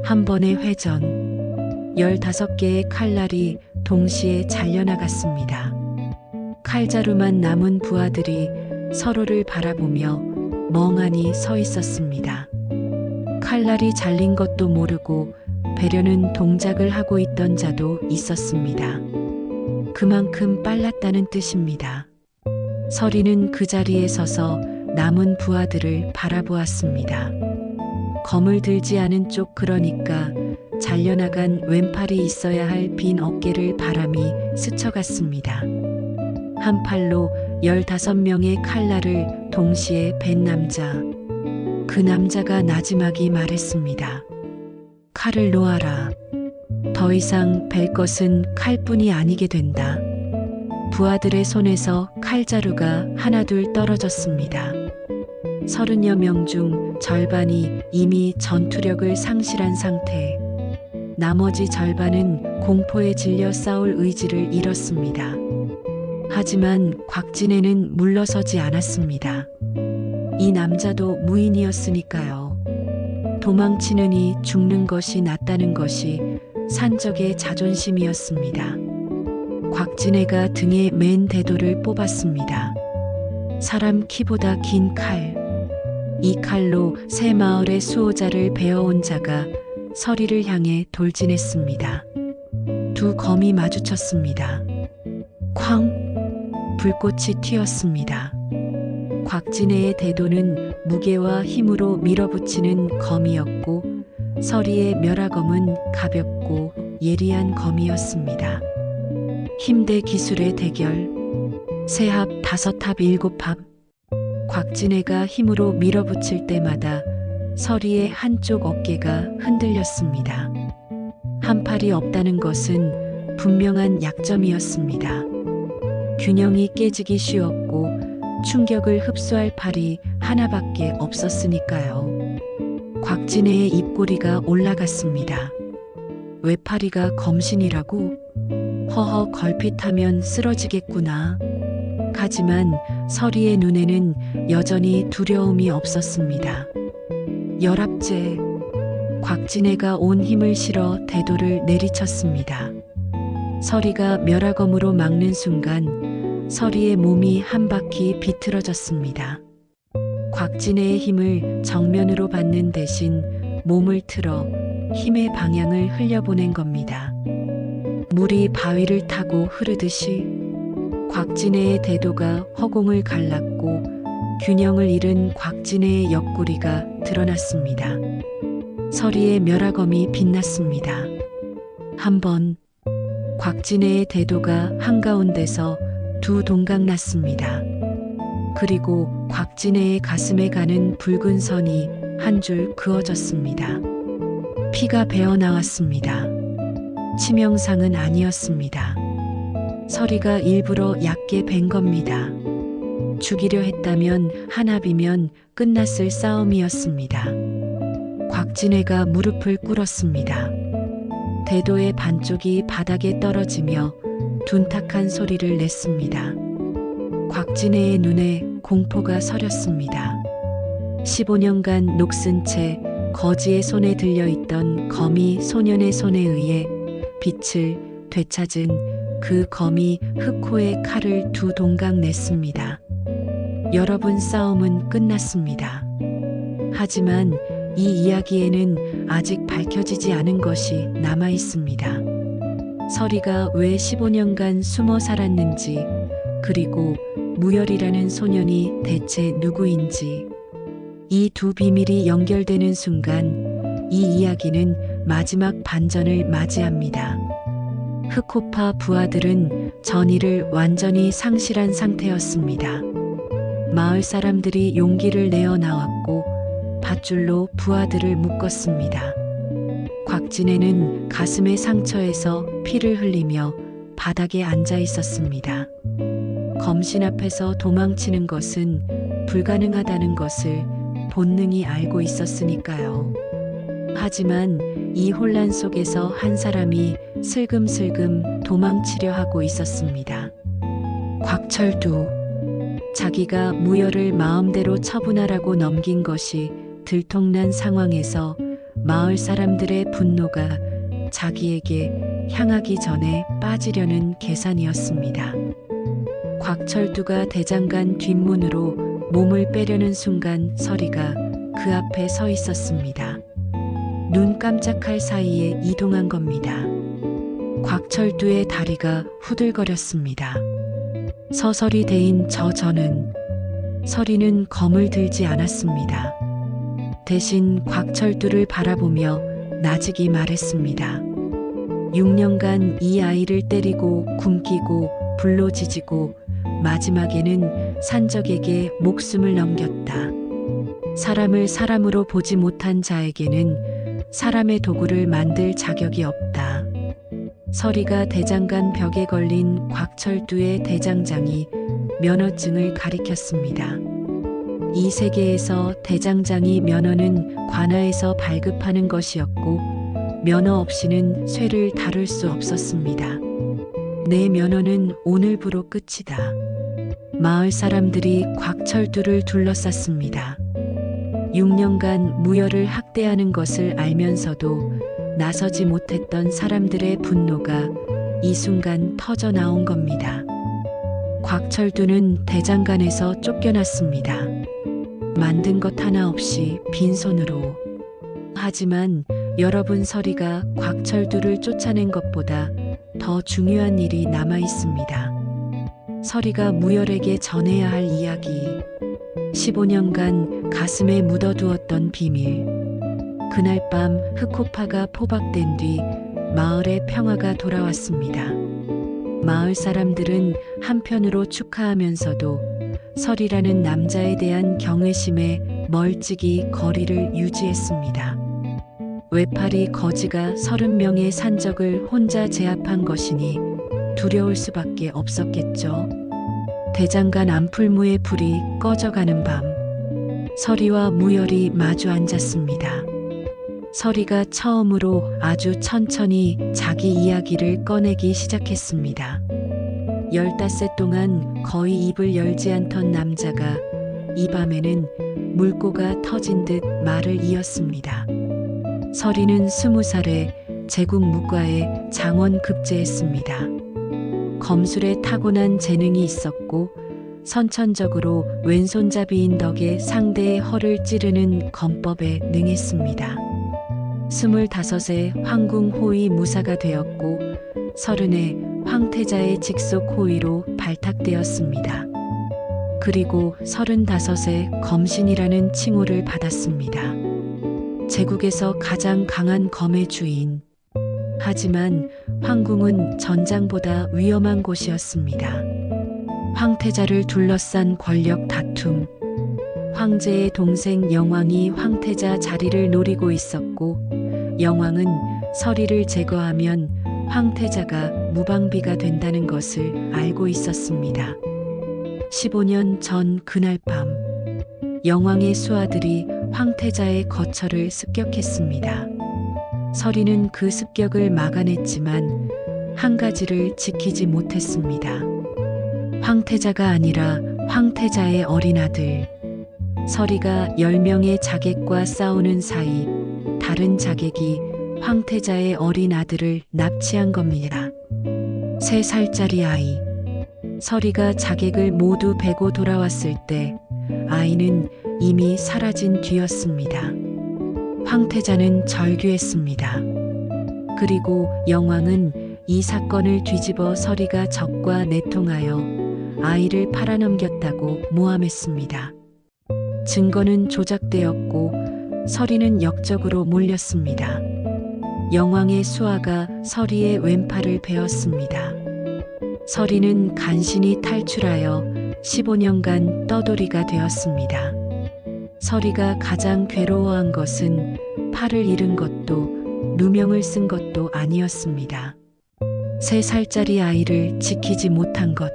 한 번의 회전. 15개의 칼날이 동시에 잘려나갔습니다. 칼자루만 남은 부하들이 서로를 바라보며 멍하니 서 있었습니다. 칼날이 잘린 것도 모르고 배려는 동작을 하고 있던 자도 있었습니다. 그만큼 빨랐다는 뜻입니다. 서리는 그 자리에 서서 남은 부하들을 바라보았습니다. 검을 들지 않은 쪽, 그러니까 잘려나간 왼팔이 있어야 할 빈 어깨를 바람이 스쳐갔습니다. 한 팔로 15명의 칼날을 동시에 벤 남자. 그 남자가 나지막이 말했습니다. 칼을 놓아라. 더 이상 벨 것은 칼뿐이 아니게 된다. 부하들의 손에서 칼자루가 하나둘 떨어졌습니다. 30여 명 중 절반이 이미 전투력을 상실한 상태. 나머지 절반은 공포에 질려 싸울 의지를 잃었습니다. 하지만 곽진애는 물러서지 않았습니다. 이 남자도 무인이었으니까요. 도망치느니 죽는 것이 낫다는 것이 산적의 자존심이었습니다. 곽진애가 등에 맨 대도를 뽑았습니다. 사람 키보다 긴 칼. 이 칼로 새 마을의 수호자를 베어온 자가 서리를 향해 돌진했습니다. 두 검이 마주쳤습니다. 쾅! 불꽃이 튀었습니다. 곽진애의 대도는 무게와 힘으로 밀어붙이는 검이었고 서리의 멸화검은 가볍고 예리한 검이었습니다. 힘 대 기술의 대결. 세 합, 5합, 7합. 곽진애가 힘으로 밀어붙일 때마다 서리의 한쪽 어깨가 흔들렸습니다. 한 팔이 없다는 것은 분명한 약점이었습니다. 균형이 깨지기 쉬웠고 충격을 흡수할 팔이 하나밖에 없었으니까요. 곽진애의 입꼬리가 올라갔습니다. 외파리가 검신이라고? 허허, 걸핏하면 쓰러지겠구나. 하지만 서리의 눈에는 여전히 두려움이 없었습니다. 열압제. 곽진애가 온 힘을 실어 대도를 내리쳤습니다. 서리가 멸화검으로 막는 순간 서리의 몸이 한 바퀴 비틀어졌습니다. 곽진애의 힘을 정면으로 받는 대신 몸을 틀어 힘의 방향을 흘려보낸 겁니다. 물이 바위를 타고 흐르듯이 곽진애의 대도가 허공을 갈랐고 균형을 잃은 곽진애의 옆구리가 드러났습니다. 서리의 멸화검이 빛났습니다. 한 번 곽진애의 대도가 한가운데서 두 동강 났습니다. 그리고 곽진애의 가슴에 가는 붉은 선이 한 줄 그어졌습니다. 피가 배어 나왔습니다. 치명상은 아니었습니다. 서리가 일부러 얕게 벤 겁니다. 죽이려 했다면 한 합이면 끝났을 싸움이었습니다. 곽진애가 무릎을 꿇었습니다. 대도의 반쪽이 바닥에 떨어지며 둔탁한 소리를 냈습니다. 곽진애의 눈에 공포가 서렸습니다. 15년간 녹슨 채 거지의 손에 들려있던 검이 소년의 손에 의해 빛을 되찾은 그 검이 흑호의 칼을 두 동강 냈습니다. 여러분, 싸움은 끝났습니다. 하지만 이 이야기에는 아직 밝혀지지 않은 것이 남아 있습니다. 서리가 왜 15년간 숨어 살았는지, 그리고 무열이라는 소년이 대체 누구인지, 이 두 비밀이 연결되는 순간 이 이야기는 마지막 반전을 맞이합니다. 흑호파 부하들은 전의를 완전히 상실한 상태였습니다. 마을 사람들이 용기를 내어 나왔고 밧줄로 부하들을 묶었습니다. 곽진애는 가슴의 상처에서 피를 흘리며 바닥에 앉아 있었습니다. 검신 앞에서 도망치는 것은 불가능하다는 것을 본능이 알고 있었으니까요. 하지만 이 혼란 속에서 한 사람이 슬금슬금 도망치려 하고 있었습니다. 곽철두. 자기가 무열을 마음대로 처분하라고 넘긴 것이 들통난 상황에서 마을 사람들의 분노가 자기에게 향하기 전에 빠지려는 계산이었습니다. 곽철두가 대장간 뒷문으로 몸을 빼려는 순간 서리가 그 앞에 서 있었습니다. 눈 깜짝할 사이에 이동한 겁니다. 곽철두의 다리가 후들거렸습니다. 서서리 대인 저는 서리는 검을 들지 않았습니다. 대신 곽철두를 바라보며 나직이 말했습니다. 6년간 이 아이를 때리고 굶기고 불로 지지고 마지막에는 산적에게 목숨을 넘겼다. 사람을 사람으로 보지 못한 자에게는 사람의 도구를 만들 자격이 없다. 서리가 대장간 벽에 걸린 곽철두의 대장장이 면허증을 가리켰습니다. 이 세계에서 대장장이 면허는 관아에서 발급하는 것이었고 면허 없이는 쇠를 다룰 수 없었습니다. 내 면허는 오늘부로 끝이다. 마을 사람들이 곽철두를 둘러쌌습니다. 6년간 무열을 학대하는 것을 알면서도 나서지 못했던 사람들의 분노가 이 순간 터져 나온 겁니다. 곽철두는 대장간에서 쫓겨났습니다. 만든 것 하나 없이 빈손으로. 하지만 여러분, 서리가 곽철두를 쫓아낸 것보다 더 중요한 일이 남아 있습니다. 서리가 무열에게 전해야 할 이야기. 15년간 가슴에 묻어두었던 비밀. 그날 밤 흑호파가 포박된 뒤 마을의 평화가 돌아왔습니다. 마을 사람들은 한편으로 축하하면서도 설이라는 남자에 대한 경외심에 멀찍이 거리를 유지했습니다. 외파리 거지가 30명의 산적을 혼자 제압한 것이니 두려울 수밖에 없었겠죠. 대장간 안풀무의 불이 꺼져가는 밤, 서리와 무열이 마주 앉았습니다. 서리가 처음으로 아주 천천히 자기 이야기를 꺼내기 시작했습니다. 15세 동안 거의 입을 열지 않던 남자가 이 밤에는 물고가 터진 듯 말을 이었습니다. 서리는 20살에 제국 무과에 장원 급제했습니다. 검술에 타고난 재능이 있었고 선천적으로 왼손잡이인 덕에 상대의 허를 찌르는 검법에 능했습니다. 25세 황궁 호위 무사가 되었고 30에 황태자의 직속 호위로 발탁되었습니다. 그리고 35에 검신이라는 칭호를 받았습니다. 제국에서 가장 강한 검의 주인. 하지만 황궁은 전장보다 위험한 곳이었습니다. 황태자를 둘러싼 권력 다툼. 황제의 동생 영왕이 황태자 자리를 노리고 있었고 영왕은 서리를 제거하면 황태자가 무방비가 된다는 것을 알고 있었습니다. 15년 전 그날 밤 영왕의 수하들이 황태자의 거처를 습격했습니다. 서리는 그 습격을 막아냈지만 한 가지를 지키지 못했습니다. 황태자가 아니라 황태자의 어린 아들. 서리가 10명의 자객과 싸우는 사이 다른 자객이 황태자의 어린 아들을 납치한 겁니다. 3살짜리 아이. 서리가 자객을 모두 베고 돌아왔을 때 아이는 이미 사라진 뒤였습니다. 황태자는 절규했습니다. 그리고 영왕은 이 사건을 뒤집어 서리가 적과 내통하여 아이를 팔아넘겼다고 모함했습니다. 증거는 조작되었고 서리는 역적으로 몰렸습니다. 영왕의 수하가 서리의 왼팔을 베었습니다. 서리는 간신히 탈출하여 15년간 떠돌이가 되었습니다. 서리가 가장 괴로워한 것은 팔을 잃은 것도 누명을 쓴 것도 아니었습니다. 3살짜리 아이를 지키지 못한 것.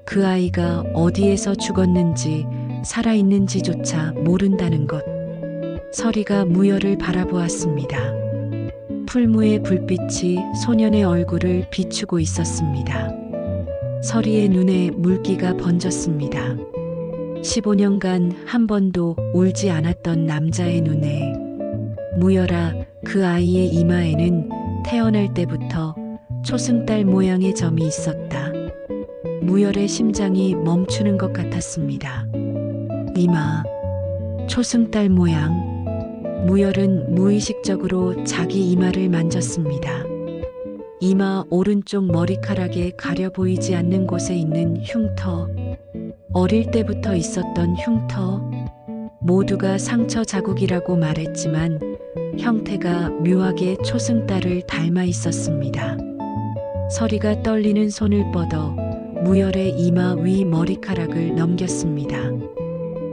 그 아이가 어디에서 죽었는지 살아있는지조차 모른다는 것. 서리가 무열을 바라보았습니다. 풀무의 불빛이 소년의 얼굴을 비추고 있었습니다. 서리의 눈에 물기가 번졌습니다. 15년간 한 번도 울지 않았던 남자의 눈에. 무열아, 그 아이의 이마에는 태어날 때부터 초승달 모양의 점이 있었다. 무열의 심장이 멈추는 것 같았습니다. 이마, 초승달 모양. 무열은 무의식적으로 자기 이마를 만졌습니다. 이마 오른쪽 머리카락에 가려 보이지 않는 곳에 있는 흉터. 어릴 때부터 있었던 흉터. 모두가 상처 자국이라고 말했지만 형태가 묘하게 초승달을 닮아 있었습니다. 서리가 떨리는 손을 뻗어 무열의 이마 위 머리카락을 넘겼습니다.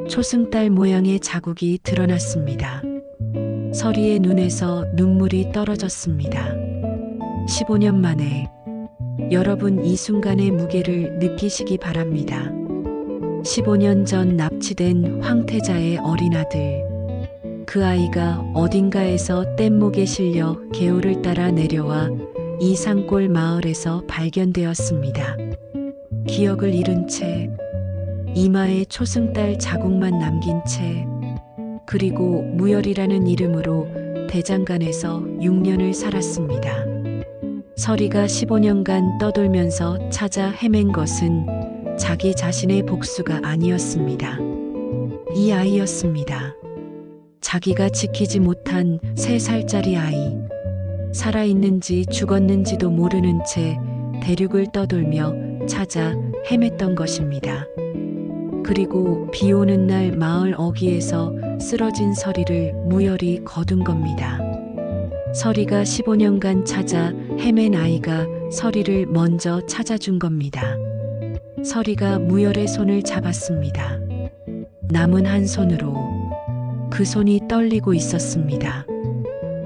초승달 모양의 자국이 드러났습니다. 서리의 눈에서 눈물이 떨어졌습니다. 15년 만에 여러분 이 순간의 무게를 느끼시기 바랍니다. 15년 전 납치된 황태자의 어린 아들. 그 아이가 어딘가에서 뗏목에 실려 개울을 따라 내려와 이 산골 마을에서 발견되었습니다. 기억을 잃은 채 이마에 초승달 자국만 남긴 채 그리고 무열이라는 이름으로 대장간에서 6년을 살았습니다. 서리가 15년간 떠돌면서 찾아 헤맨 것은 자기 자신의 복수가 아니었습니다. 이 아이였습니다. 자기가 지키지 못한 3살짜리 아이. 살아있는지 죽었는지도 모르는 채 대륙을 떠돌며 찾아 헤맸던 것입니다. 그리고 비 오는 날 마을 어귀에서 쓰러진 서리를 무열이 거둔 겁니다. 서리가 15년간 찾아 헤맨 아이가 서리를 먼저 찾아준 겁니다. 서리가 무열의 손을 잡았습니다. 남은 한 손으로 그 손이 떨리고 있었습니다.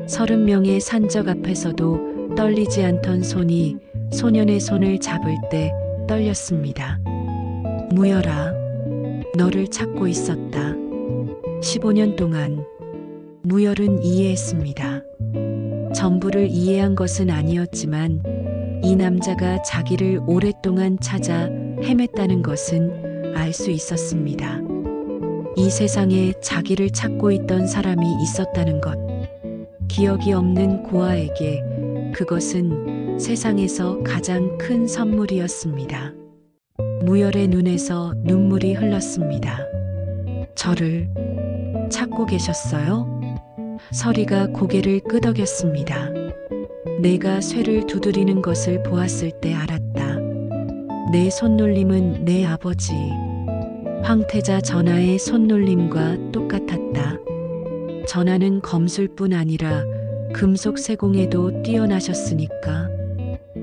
30명의 산적 앞에서도 떨리지 않던 손이 소년의 손을 잡을 때 떨렸습니다. 무열아, 너를 찾고 있었다. 15년 동안 무열은 이해했습니다. 전부를 이해한 것은 아니었지만 이 남자가 자기를 오랫동안 찾아 헤맸다는 것은 알 수 있었습니다. 이 세상에 자기를 찾고 있던 사람이 있었다는 것. 기억이 없는 고아에게 그것은 세상에서 가장 큰 선물이었습니다. 무열의 눈에서 눈물이 흘렀습니다. 저를 찾고 계셨어요? 서리가 고개를 끄덕였습니다. 내가 쇠를 두드리는 것을 보았을 때 알았다. 내 손놀림은 내 아버지 황태자 전하의 손놀림과 똑같았다. 전하는 검술뿐 아니라 금속 세공에도 뛰어나셨으니까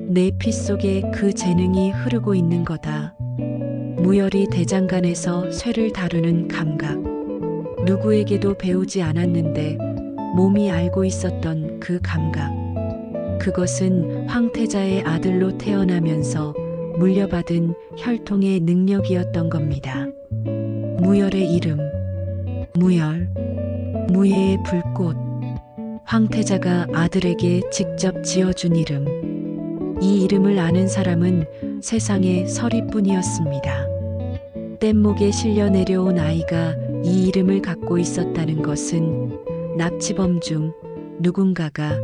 내 피 속에 그 재능이 흐르고 있는 거다. 무열이 대장간에서 쇠를 다루는 감각. 누구에게도 배우지 않았는데 몸이 알고 있었던 그 감각. 그것은 황태자의 아들로 태어나면서 물려받은 혈통의 능력이었던 겁니다. 무열의 이름. 무열. 무예의 불꽃. 황태자가 아들에게 직접 지어준 이름. 이 이름을 아는 사람은 세상에 서리뿐이었습니다. 뗏목에 실려 내려온 아이가 이 이름을 갖고 있었다는 것은 납치범 중 누군가가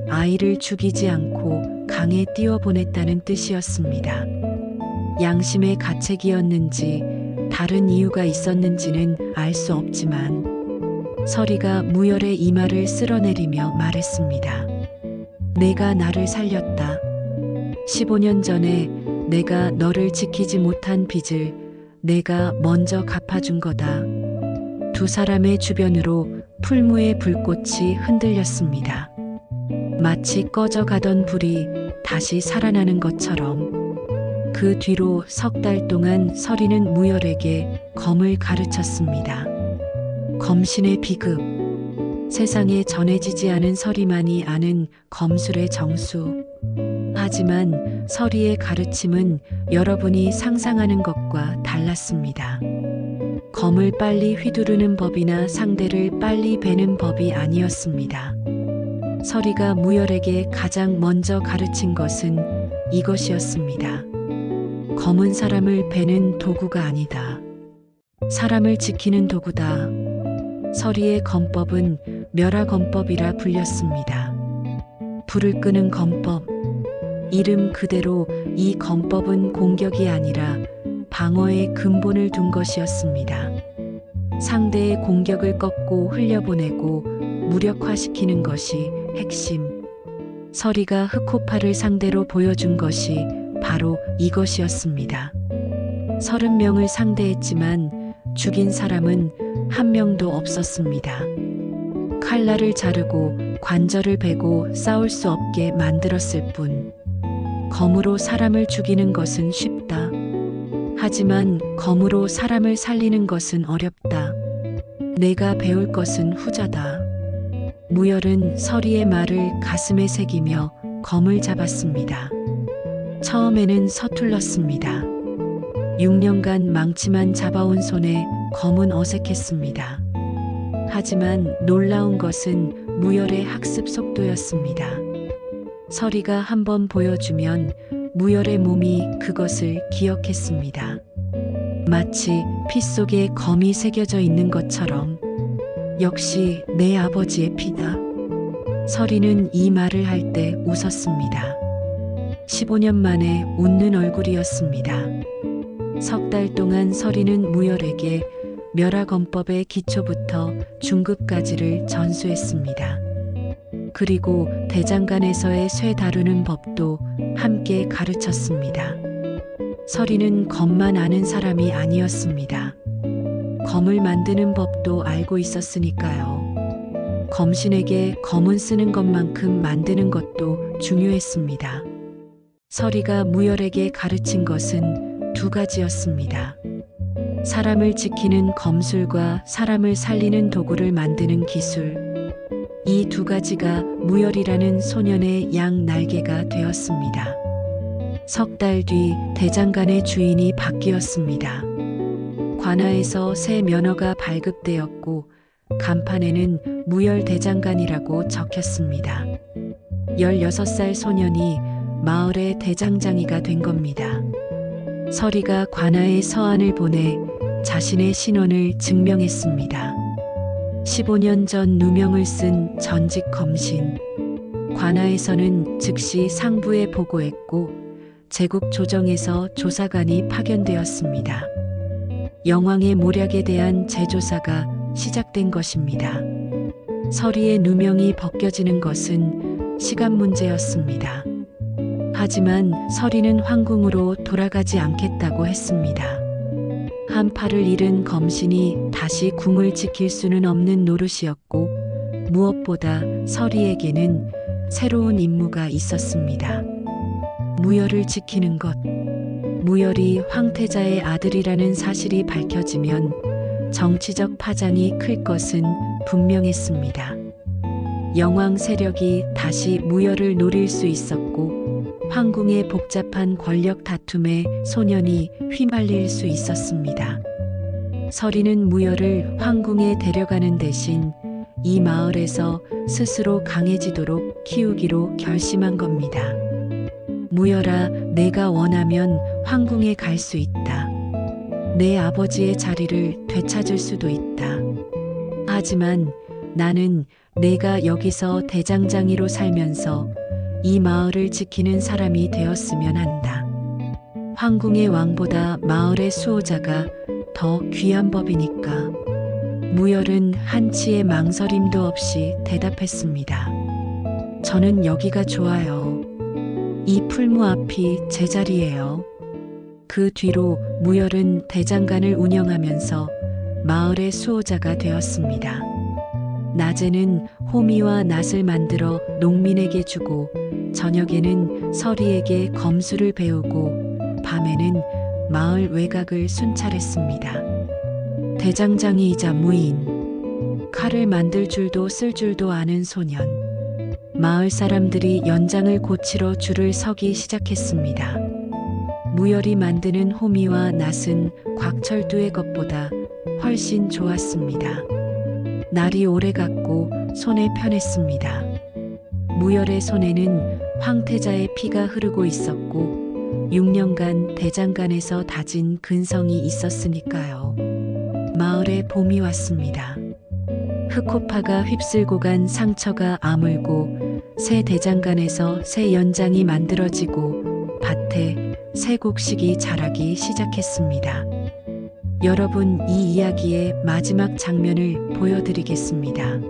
아이를 죽이지 않고 강에 띄워보냈다는 뜻이었습니다. 양심의 가책이었는지 다른 이유가 있었는지는 알 수 없지만 서리가 무열의 이마를 쓸어내리며 말했습니다. 내가 나를 살렸다. 15년 전에 내가 너를 지키지 못한 빚을 내가 먼저 갚아준 거다. 두 사람의 주변으로 풀무의 불꽃이 흔들렸습니다. 마치 꺼져가던 불이 다시 살아나는 것처럼. 그 뒤로 3달 동안 서리는 무열에게 검을 가르쳤습니다. 검신의 비급. 세상에 전해지지 않은 서리만이 아는 검술의 정수. 하지만 서리의 가르침은 여러분이 상상하는 것과 달랐습니다. 검을 빨리 휘두르는 법이나 상대를 빨리 베는 법이 아니었습니다. 서리가 무열에게 가장 먼저 가르친 것은 이것이었습니다. 검은 사람을 베는 도구가 아니다. 사람을 지키는 도구다. 서리의 검법은 멸화검법이라 불렸습니다. 불을 끄는 검법. 이름 그대로 이 검법은 공격이 아니라 방어의 근본을 둔 것이었습니다. 상대의 공격을 꺾고 흘려보내고 무력화시키는 것이 핵심. 서리가 흑호파를 상대로 보여준 것이 바로 이것이었습니다. 30명을 상대했지만 죽인 사람은 한 명도 없었습니다. 칼날을 자르고 관절을 베고 싸울 수 없게 만들었을 뿐. 검으로 사람을 죽이는 것은 쉽다. 하지만 검으로 사람을 살리는 것은 어렵다. 내가 배울 것은 후자다. 무열은 서리의 말을 가슴에 새기며 검을 잡았습니다. 처음에는 서툴렀습니다. 6년간 망치만 잡아온 손에 검은 어색했습니다. 하지만 놀라운 것은 무열의 학습 속도였습니다. 서리가 한번 보여주면 무열의 몸이 그것을 기억했습니다. 마치 피 속에 검이 새겨져 있는 것처럼. 역시 내 아버지의 피다. 서리는 이 말을 할 때 웃었습니다. 15년 만에 웃는 얼굴이었습니다. 석 달 동안 서리는 무열에게 멸화검법의 기초부터 중급까지를 전수했습니다. 그리고 대장간에서의 쇠 다루는 법도 함께 가르쳤습니다. 서리는 검만 아는 사람이 아니었습니다. 검을 만드는 법도 알고 있었으니까요. 검신에게 검은 쓰는 것만큼 만드는 것도 중요했습니다. 서리가 무열에게 가르친 것은 두 가지였습니다. 사람을 지키는 검술과 사람을 살리는 도구를 만드는 기술. 이 두 가지가 무열이라는 소년의 양 날개가 되었습니다. 석 달 뒤 대장간의 주인이 바뀌었습니다. 관아에서 새 면허가 발급되었고 간판에는 무열 대장간이라고 적혔습니다. 16살 소년이 마을의 대장장이가 된 겁니다. 서리가 관아에 서한을 보내 자신의 신원을 증명했습니다. 15년 전 누명을 쓴 전직 검신. 관아에서는 즉시 상부에 보고했고 제국 조정에서 조사관이 파견되었습니다. 영왕의 모략에 대한 재조사가 시작된 것입니다. 서리의 누명이 벗겨지는 것은 시간 문제였습니다. 하지만 서리는 황궁으로 돌아가지 않겠다고 했습니다. 한 팔을 잃은 검신이 다시 궁을 지킬 수는 없는 노릇이었고 무엇보다 서리에게는 새로운 임무가 있었습니다. 무열을 지키는 것. 무열이 황태자의 아들이라는 사실이 밝혀지면 정치적 파장이 클 것은 분명했습니다. 영왕 세력이 다시 무열을 노릴 수 있었고 황궁의 복잡한 권력 다툼에 소년이 휘말릴 수 있었습니다. 서리는 무열을 황궁에 데려가는 대신 이 마을에서 스스로 강해지도록 키우기로 결심한 겁니다. 무열아, 내가 원하면 황궁에 갈 수 있다. 내 아버지의 자리를 되찾을 수도 있다. 하지만 나는 내가 여기서 대장장이로 살면서 이 마을을 지키는 사람이 되었으면 한다. 황궁의 왕보다 마을의 수호자가 더 귀한 법이니까. 무열은 한치의 망설임도 없이 대답했습니다. 저는 여기가 좋아요. 이 풀무 앞이 제 자리예요. 그 뒤로 무열은 대장간을 운영하면서 마을의 수호자가 되었습니다. 낮에는 호미와 낫을 만들어 농민에게 주고 저녁에는 서리에게 검술을 배우고 밤에는 마을 외곽을 순찰했습니다. 대장장이이자 무인, 칼을 만들 줄도 쓸 줄도 아는 소년. 마을 사람들이 연장을 고치러 줄을 서기 시작했습니다. 무열이 만드는 호미와 낫은 곽철두의 것보다 훨씬 좋았습니다. 날이 오래갔고 손에 편했습니다. 무열의 손에는 황태자의 피가 흐르고 있었고 6년간 대장간에서 다진 근성이 있었으니까요. 마을에 봄이 왔습니다. 흑호파가 휩쓸고 간 상처가 아물고 새 대장간에서 새 연장이 만들어지고 밭에 새 곡식이 자라기 시작했습니다. 여러분, 이 이야기의 마지막 장면을 보여드리겠습니다.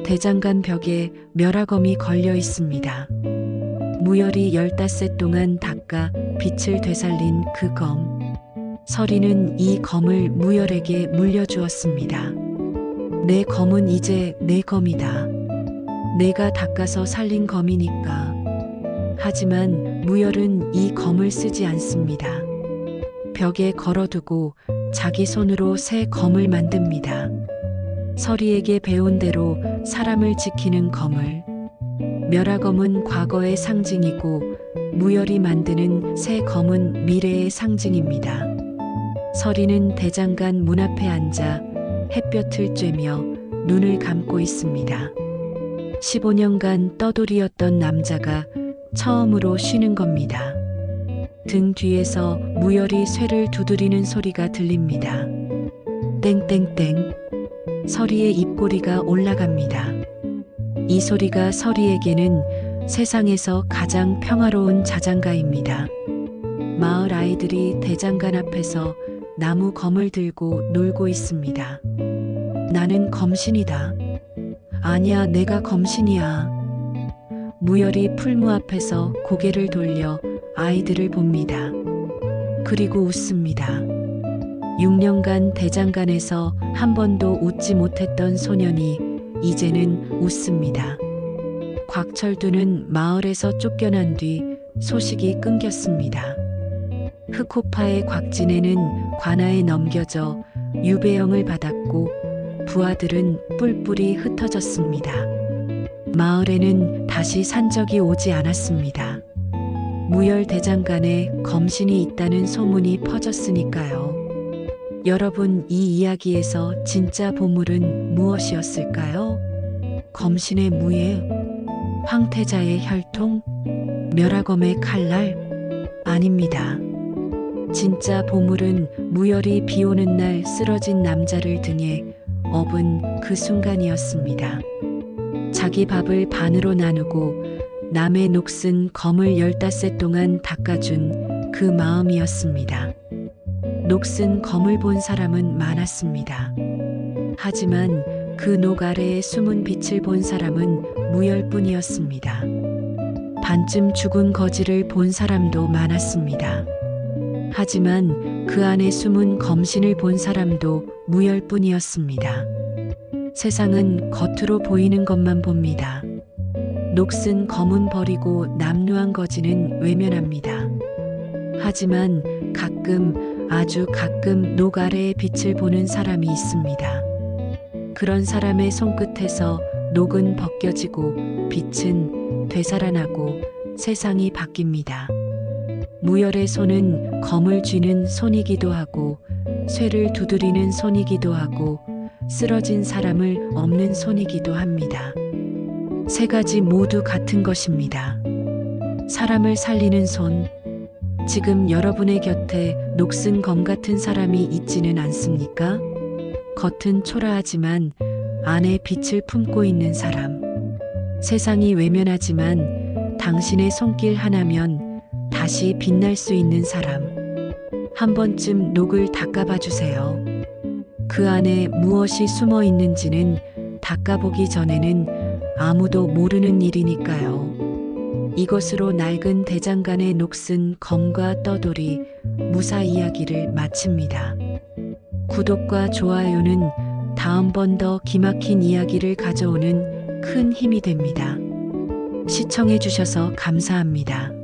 대장간 벽에 멸화검이 걸려 있습니다. 무열이 15세 동안 닦아 빛을 되살린 그 검. 서리는 이 검을 무열에게 물려주었습니다. 내 검은 이제 내 검이다. 내가 닦아서 살린 검이니까. 하지만 무열은 이 검을 쓰지 않습니다. 벽에 걸어두고 자기 손으로 새 검을 만듭니다. 서리에게 배운 대로 사람을 지키는 검을. 멸화검은 과거의 상징이고 무열이 만드는 새 검은 미래의 상징입니다. 서리는 대장간 문 앞에 앉아 햇볕을 쬐며 눈을 감고 있습니다. 15년간 떠돌이였던 남자가 처음으로 쉬는 겁니다. 등 뒤에서 무열이 쇠를 두드리는 소리가 들립니다. 땡땡땡. 서리의 입꼬리가 올라갑니다. 이 소리가 서리에게는 세상에서 가장 평화로운 자장가입니다. 마을 아이들이 대장간 앞에서 나무 검을 들고 놀고 있습니다. 나는 검신이다. 아니야, 내가 검신이야. 무열이 풀무 앞에서 고개를 돌려 아이들을 봅니다. 그리고 웃습니다. 6년간 대장간에서 한 번도 웃지 못했던 소년이 이제는 웃습니다. 곽철두는 마을에서 쫓겨난 뒤 소식이 끊겼습니다. 흑호파의 곽진애는 관아에 넘겨져 유배형을 받았고 부하들은 뿔뿔이 흩어졌습니다. 마을에는 다시 산적이 오지 않았습니다. 무열 대장간에 검신이 있다는 소문이 퍼졌으니까요. 여러분, 이 이야기에서 진짜 보물은 무엇이었을까요? 검신의 무예? 황태자의 혈통? 멸화검의 칼날? 아닙니다. 진짜 보물은 무열이 비 오는 날 쓰러진 남자를 등에 업은 그 순간이었습니다. 자기 밥을 반으로 나누고 남의 녹슨 검을 15세 동안 닦아준 그 마음이었습니다. 녹슨 검을 본 사람은 많았습니다. 하지만 그 녹 아래의 숨은 빛을 본 사람은 무열뿐이었습니다. 반쯤 죽은 거지를 본 사람도 많았습니다. 하지만 그 안에 숨은 검신을 본 사람도 무열뿐이었습니다. 세상은 겉으로 보이는 것만 봅니다. 녹슨 검은 버리고 남루한 거지는 외면합니다. 하지만 가끔, 아주 가끔 녹 아래의 빛을 보는 사람이 있습니다. 그런 사람의 손끝에서 녹은 벗겨지고 빛은 되살아나고 세상이 바뀝니다. 무열의 손은 검을 쥐는 손이기도 하고 쇠를 두드리는 손이기도 하고 쓰러진 사람을 업는 손이기도 합니다. 세 가지 모두 같은 것입니다. 사람을 살리는 손. 지금 여러분의 곁에 녹슨 검 같은 사람이 있지는 않습니까? 겉은 초라하지만 안에 빛을 품고 있는 사람. 세상이 외면하지만 당신의 손길 하나면 다시 빛날 수 있는 사람. 한 번쯤 녹을 닦아봐 주세요. 그 안에 무엇이 숨어 있는지는 닦아보기 전에는 아무도 모르는 일이니까요. 이것으로 낡은 대장간의 녹슨 검과 떠돌이 무사 이야기를 마칩니다. 구독과 좋아요는 다음번 더 기막힌 이야기를 가져오는 큰 힘이 됩니다. 시청해 주셔서 감사합니다.